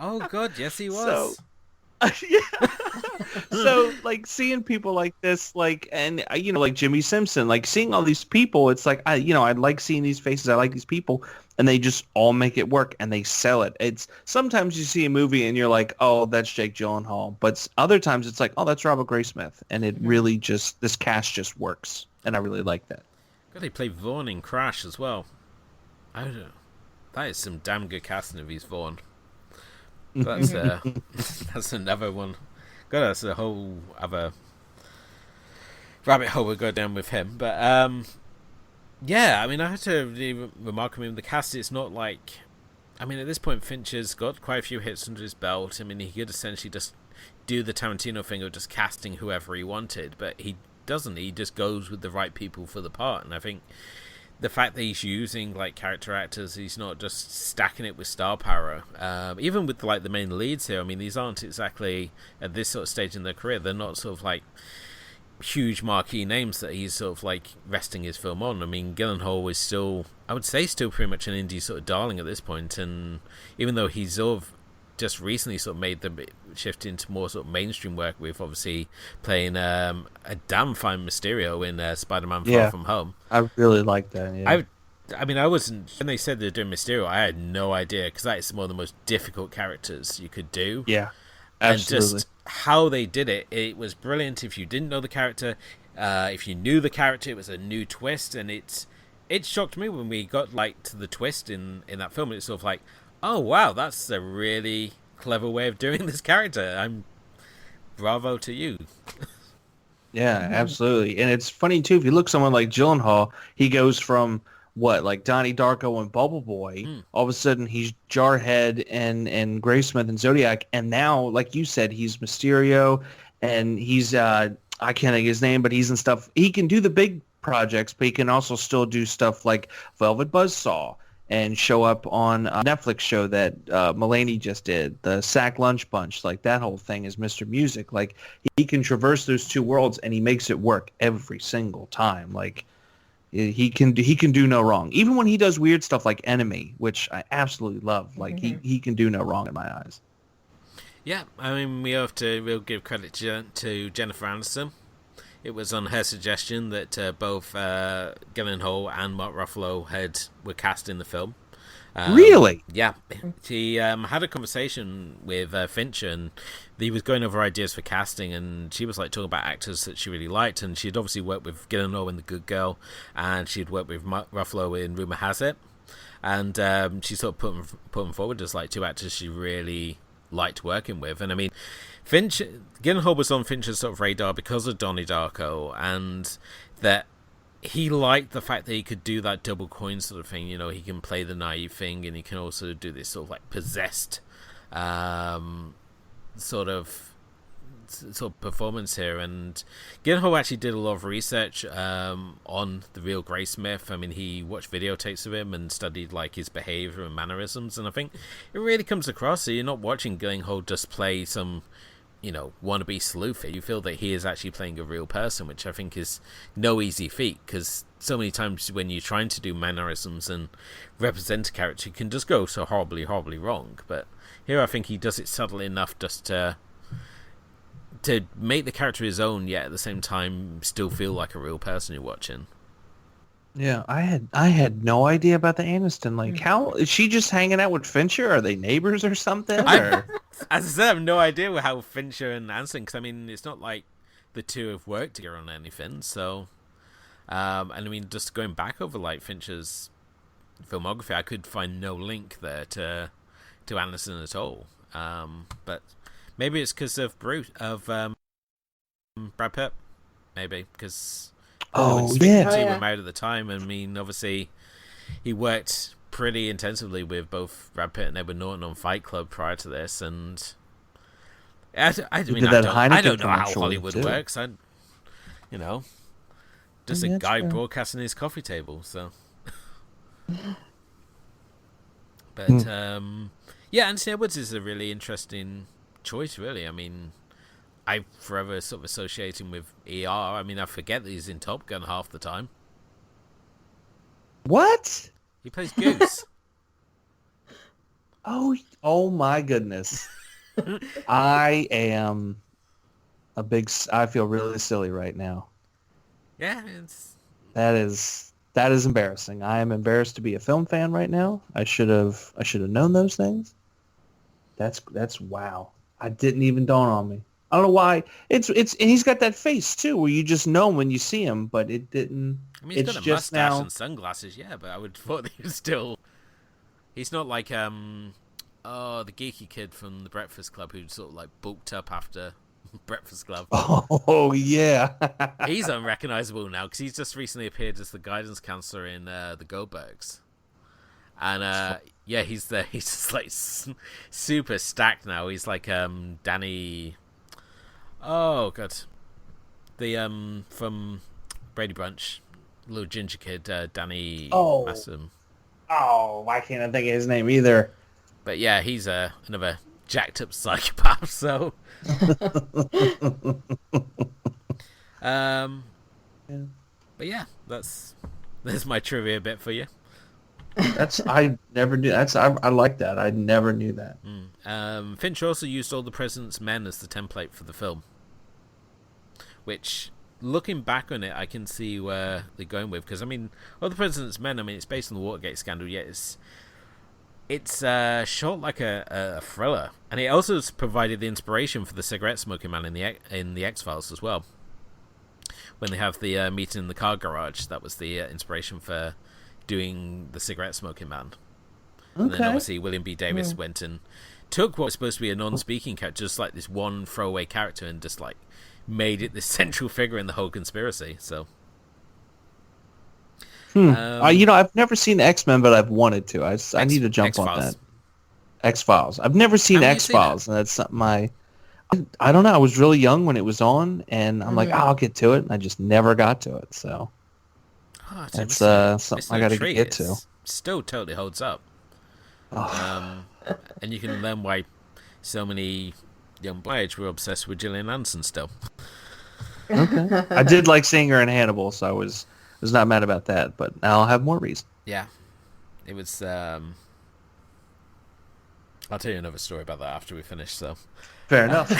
Oh, God, yes, he was. So like seeing people like this, like, and like Jimmy Simpson, like seeing all these people, it's like I like seeing these faces. I like these people, and they just all make it work and they sell it. It's sometimes you see a movie and you're like, oh, that's Jake Gyllenhaal, but other times it's like, oh, that's Robert Graysmith, and it really just this cast just works, and I really like that. God, he played Vaughn in Crash as well. I don't know. That is some damn good casting if he's Vaughn. That's that's another one. God, that's a whole other rabbit hole we'll go down with him. But yeah, I mean, I have to really remark, I mean, the cast, it's not like, I mean, at this point Fincher's got quite a few hits under his belt. I mean, he could essentially just do the Tarantino thing of just casting whoever he wanted, but he doesn't. He just goes with the right people for the part, and I think the fact that he's using like character actors, he's not just stacking it with star power. Even with like the main leads here, I mean, these aren't exactly at this sort of stage in their career. They're not sort of like huge marquee names that he's sort of like resting his film on. I mean, Gyllenhaal is still, I would say, still pretty much an indie sort of darling at this point. And even though he's sort of just recently sort of made the shift into more sort of mainstream work with obviously playing a damn fine Mysterio in Spider-Man Far From Home. I really like that. Yeah. I mean, I wasn't, when they said they're doing Mysterio, I had no idea, because that is one of the most difficult characters you could do. Yeah, absolutely. And just how they did it, it was brilliant. If you didn't know the character, if you knew the character, it was a new twist, and it shocked me when we got like to the twist in that film. It's sort of like, oh wow, that's a really clever way of doing this character. Bravo to you. Yeah, absolutely. And it's funny too, if you look someone like Gyllenhaal, he goes from like Donnie Darko and Bubble Boy, all of a sudden he's Jarhead and Graysmith and Zodiac, and now, like you said, he's Mysterio, and he's I can't think of his name, but he's in stuff. He can do the big projects, but he can also still do stuff like Velvet Buzzsaw, and show up on a Netflix show that Mulaney just did, the Sack Lunch Bunch. Like, that whole thing is Mr. Music. Like, he can traverse those two worlds, and he makes it work every single time. Like, He can do no wrong. Even when he does weird stuff like Enemy, which I absolutely love. Like he can do no wrong in my eyes. Yeah, I mean, we'll give credit to Jennifer Aniston. It was on her suggestion that both Gyllenhaal and Mark Ruffalo were cast in the film. Really? Yeah. She had a conversation with Fincher, and he was going over ideas for casting, and she was like talking about actors that she really liked, and she'd obviously worked with Gyllenhaal in The Good Girl, and she'd worked with Mark Ruffalo in Rumour Has It, and she sort of put them forward as like two actors she really liked working with. And I mean, Gyllenhaal was on Fincher's sort of radar because of Donnie Darko, and that he liked the fact that he could do that double coin sort of thing. You know, he can play the naive thing, and he can also do this sort of like possessed sort of performance here. And Gyllenhaal actually did a lot of research on the real Graysmith. I mean, he watched videotapes of him and studied like his behavior and mannerisms, and I think it really comes across. So you're not watching Gyllenhaal just play some, you know, wannabe sleuth. You feel that he is actually playing a real person, which I think is no easy feat, because so many times when you're trying to do mannerisms and represent a character, you can just go so horribly wrong. But here I think he does it subtly enough just to make the character his own, yet at the same time still feel like a real person you're watching. Yeah, I had no idea about the Aniston. Like, how is she just hanging out with Fincher? Are they neighbors or something? As I said, I have no idea how Fincher and Aniston, because I mean, it's not like the two have worked together on anything. So, and I mean, just going back over like Fincher's filmography, I could find no link there to Aniston at all. But maybe it's because of Brad Pitt. Maybe because two were married at the time. I mean, obviously, he worked pretty intensively with both Brad Pitt and Edward Norton on Fight Club prior to this, and I don't know how Hollywood works. Just a guy broadcasting his coffee table. So, but yeah, Anthony Edwards is a really interesting choice. Really, I mean, I forever sort of associate him with ER. I mean, I forget that he's in Top Gun half the time. What? He plays Goose. Oh my goodness. I feel really silly right now. Yeah, that is embarrassing. I am embarrassed to be a film fan right now. I should have known those things. That's wow. I didn't even dawn on me. I don't know why. It's and he's got that face too, where you just know him when you see him, but it didn't. I mean, he's got a mustache and sunglasses, yeah, but I would thought that he was still. He's not like the geeky kid from the Breakfast Club who sort of like bulked up after Breakfast Club. Oh yeah, he's unrecognizable now because he's just recently appeared as the guidance counselor in the Goldbergs, and yeah, he's just like super stacked now. He's like Danny. Oh god, the from Brady Bunch, little ginger kid, Danny Massam. Oh, why can't I think of his name either? But yeah, he's another jacked up psychopath. So, but yeah, there's my trivia bit for you. I never knew. I like that. I never knew that. Fincher also used All the President's Men as the template for the film, which, looking back on it, I can see where they're going with. Because I mean, All the President's Men. I mean, it's based on the Watergate scandal. Yet it's shot like a thriller, and it also provided the inspiration for the cigarette smoking man in the X-Files as well. When they have the meeting in the car garage, that was the inspiration for doing the cigarette smoking man. Okay. And then obviously William B. Davis went and took what was supposed to be a non-speaking character, just like this one throwaway character, and just like made it this central figure in the whole conspiracy. So, I've never seen X-Men, but I've wanted to. I need to jump on that. X-Files. I've never seen X-Files, and that's something I don't know. I was really young when it was on, and I'm like, I'll get to it, and I just never got to it. So. That's something I got to get to. Still totally holds up. And you can learn why so many young boys were obsessed with Gillian Anderson still. Okay. I did like seeing her in Hannibal, so I was was not mad about that, but now I'll have more reason. Yeah, it was. I'll tell you another story about that after we finish. So, Fair enough.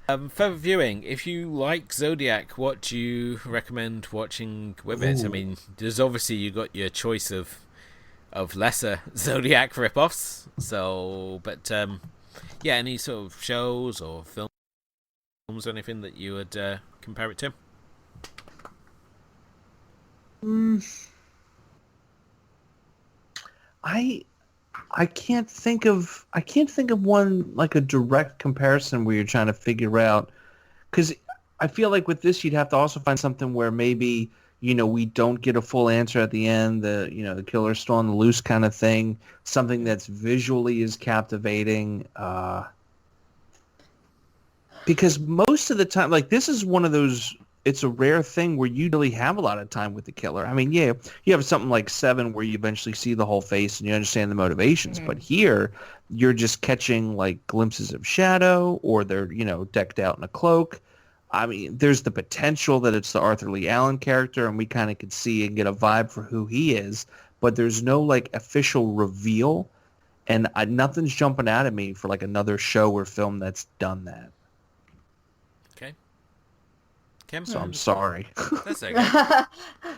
further viewing. If you like Zodiac, what do you recommend watching with it? I mean, there's obviously you got your choice of lesser Zodiac ripoffs. So, but yeah, any sort of shows or films or anything that you would compare it to? I can't think of one like a direct comparison where you're trying to figure out, because I feel like with this you'd have to also find something where maybe we don't get a full answer at the end, the killer's still on the loose kind of thing, something that's visually is captivating. Because most of the time, like, this is one of those, it's a rare thing where you really have a lot of time with the killer. I mean, yeah, you have something like Seven where you eventually see the whole face and you understand the motivations. Mm-hmm. But here, you're just catching, like, glimpses of shadow, or they're, decked out in a cloak. I mean, there's the potential that it's the Arthur Lee Allen character, and we kind of could see and get a vibe for who he is. But there's no, like, official reveal, and nothing's jumping out at me for, like, another show or film that's done that. Kim? So I'm sorry. That's okay.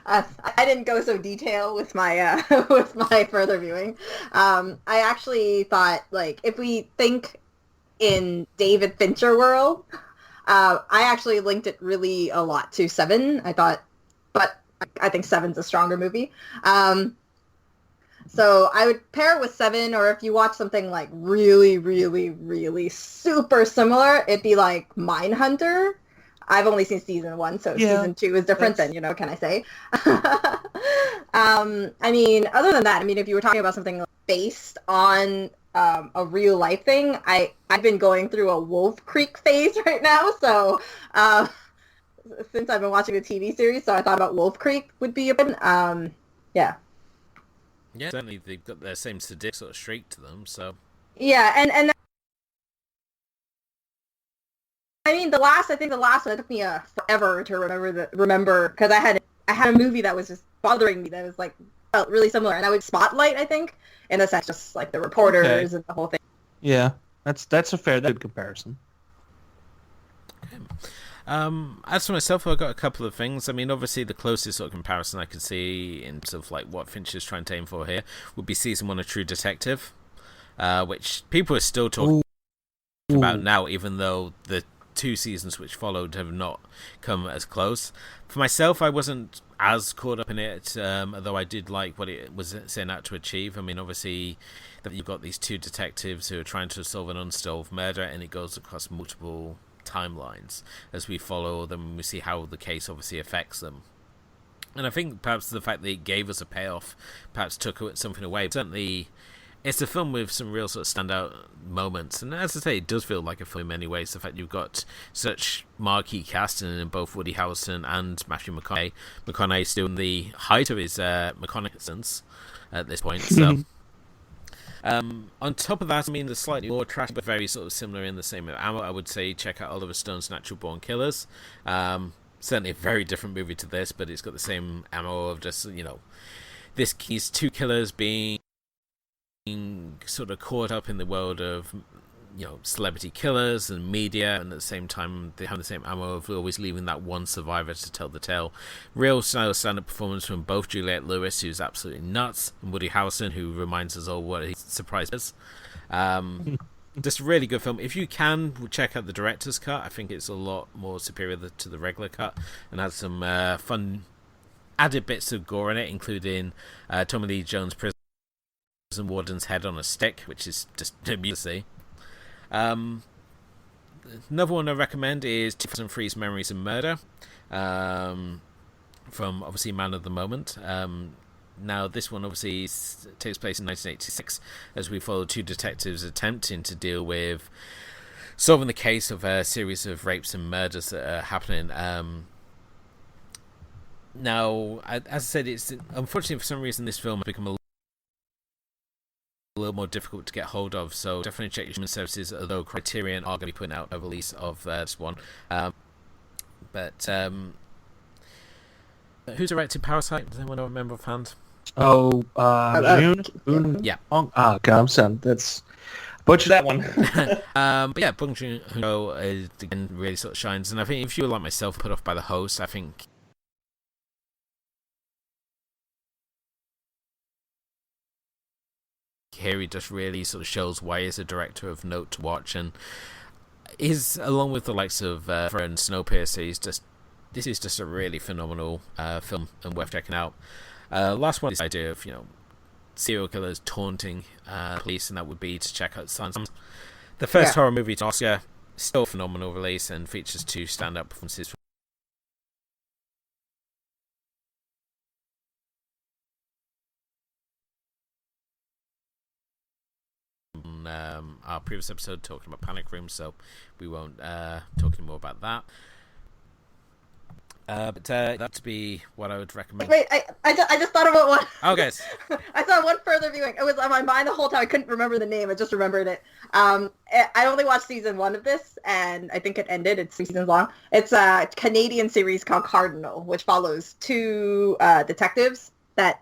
I didn't go so detailed with my with my further viewing. I actually thought, like, if we think in David Fincher world, I actually linked it really a lot to Seven. But I think Seven's a stronger movie. So I would pair it with Seven, or if you watch something like really, really, really super similar, it'd be like Mindhunter. I've only seen season 1, so season 2 is different than, what can I say? I mean, other than that, I mean, if you were talking about something based on a real life thing, I've been going through a Wolf Creek phase right now, so since I've been watching the TV series, so I thought about Wolf Creek would be a good, yeah. Yeah, certainly they've got their same sadistic sort of streak to them, so. Yeah, and I mean, the last one, it took me forever to remember, because I had a movie that was just bothering me that was, like, felt really similar, and I would Spotlight, I think, in a sense, just like the reporters and the whole thing. Yeah, that's a good comparison. Okay. As for myself, I've got a couple of things. I mean, obviously, the closest sort of comparison I could see in terms of, like, what Fincher's trying to aim for here would be season 1 of True Detective, which people are still talking about now, even though the 2 seasons which followed have not come as close. For myself, I wasn't as caught up in it, although I did like what it was setting out to achieve. I mean, obviously, that you've got these 2 detectives who are trying to solve an unsolved murder, and it goes across multiple timelines as we follow them and we see how the case obviously affects them. And I think perhaps the fact that it gave us a payoff perhaps took something away. Certainly, it's a film with some real sort of standout moments, and as I say, it does feel like a film in many ways. The fact you've got such marquee casting in both Woody Harrelson and Matthew McConaughey. McConaughey still in the height of his McConaughey at this point. So, on top of that, I mean, the slightly more trash, but very sort of similar in the same ammo, I would say check out Oliver Stone's Natural Born Killers. Certainly a very different movie to this, but it's got the same ammo of just, these 2 killers being sort of caught up in the world of celebrity killers and media, and at the same time they have the same ammo of always leaving that one survivor to tell the tale. Real stand-up performance from both Juliette Lewis, who's absolutely nuts, and Woody Harrelson, who reminds us all what he surprised us. Just a really good film. If you can, check out the director's cut. I think it's a lot more superior to the regular cut, and has some fun added bits of gore in it, including Tommy Lee Jones' prison warden's head on a stick, which is just amusing to see. Another one I recommend is 2003's Memories of Murder, from obviously Man of the Moment. Now, this one obviously takes place in 1986 as we follow 2 detectives attempting to deal with solving the case of a series of rapes and murders that are happening. Now, as I said, it's unfortunately for some reason this film has become a little more difficult to get hold of, so definitely check your streaming services, although Criterion are going to be putting out a release of this one. But Who directed Parasite? Does anyone remember offhand? Oh, June? Yeah. Oh, God, I'm sorry. That's... Butcher that one. But yeah, Bong Joon-ho again really sort of shines, and I think if you were like myself, put off by the host, I think here he just really sort of shows why he's a director of note to watch, and is along with the likes of and Snowpiercer. This is just a really phenomenal film and worth checking out. Last one is the idea of serial killers taunting police, and that would be to check out Silence. The first horror movie to Oscar, still a phenomenal release, and features 2 stand-up performances from our previous episode talking about Panic Room, so we won't talk any more about that. But that'd be what I would recommend. Wait, I just thought about one. Okay. I saw one further viewing. It was on my mind the whole time. I couldn't remember the name. I just remembered it. I only watched season 1 of this, and I think it ended. It's 3 seasons long. It's a Canadian series called Cardinal, which follows 2 detectives that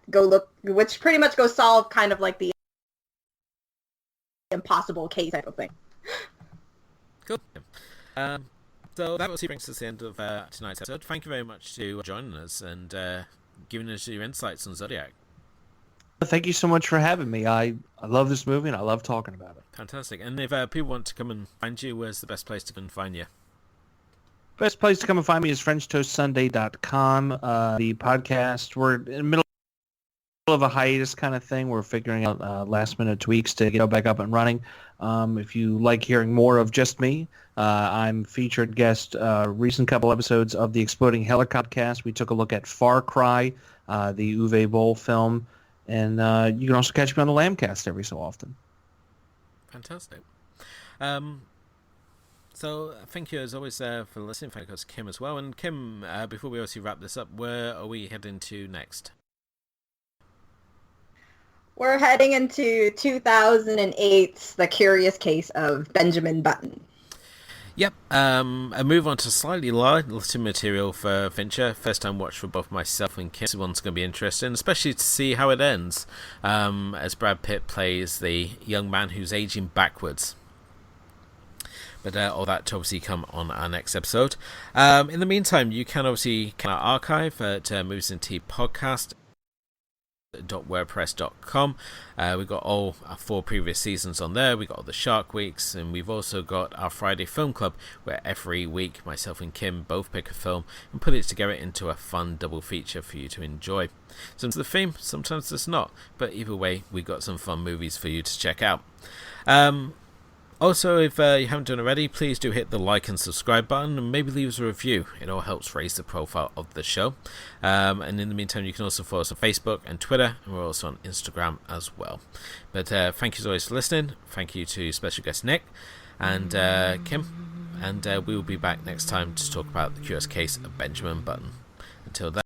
which pretty much go solve kind of like the impossible case type of thing. Cool. So that brings us to the end of tonight's episode. Thank you very much for joining us and giving us your insights on Zodiac. Thank you so much for having me. I love this movie and I love talking about it. Fantastic. And if people want to come and find you, where's the best place to come and find you? Best place to come and find me is FrenchToastSunday.com. The podcast, we're in the middle of a hiatus kind of thing. We're figuring out last-minute tweaks to get back up and running. If you like hearing more of just me, I'm featured guest recent couple episodes of the Exploding Helicopter cast. We took a look at Far Cry, the Uwe Boll film, and you can also catch me on the Lambcast every so often. Fantastic. So thank you as always for listening. Thank you to Kim as well. And Kim, before we obviously wrap this up, where are we heading to next? We're heading into 2008's The Curious Case of Benjamin Button. Yep, a move on to slightly lighter material for Fincher. First time watch for both myself and Kim. This one's going to be interesting, especially to see how it ends, as Brad Pitt plays the young man who's aging backwards. But all that to obviously come on our next episode. In the meantime, you can obviously archive at Movies and Tea Podcast. .wordpress.com. We've got all our 4 previous seasons on there. We've got all the Shark Weeks, and we've also got our Friday Film Club, where every week myself and Kim both pick a film and put it together into a fun double feature for you to enjoy. Sometimes the theme, sometimes it's not, but either way, we've got some fun movies for you to check out. Also, if you haven't done already, please do hit the like and subscribe button and maybe leave us a review. It all helps raise the profile of the show. And in the meantime, you can also follow us on Facebook and Twitter, and we're also on Instagram as well. But thank you as always for listening. Thank you to special guest Nick and Kim. And we will be back next time to talk about The Curious Case of Benjamin Button. Until then.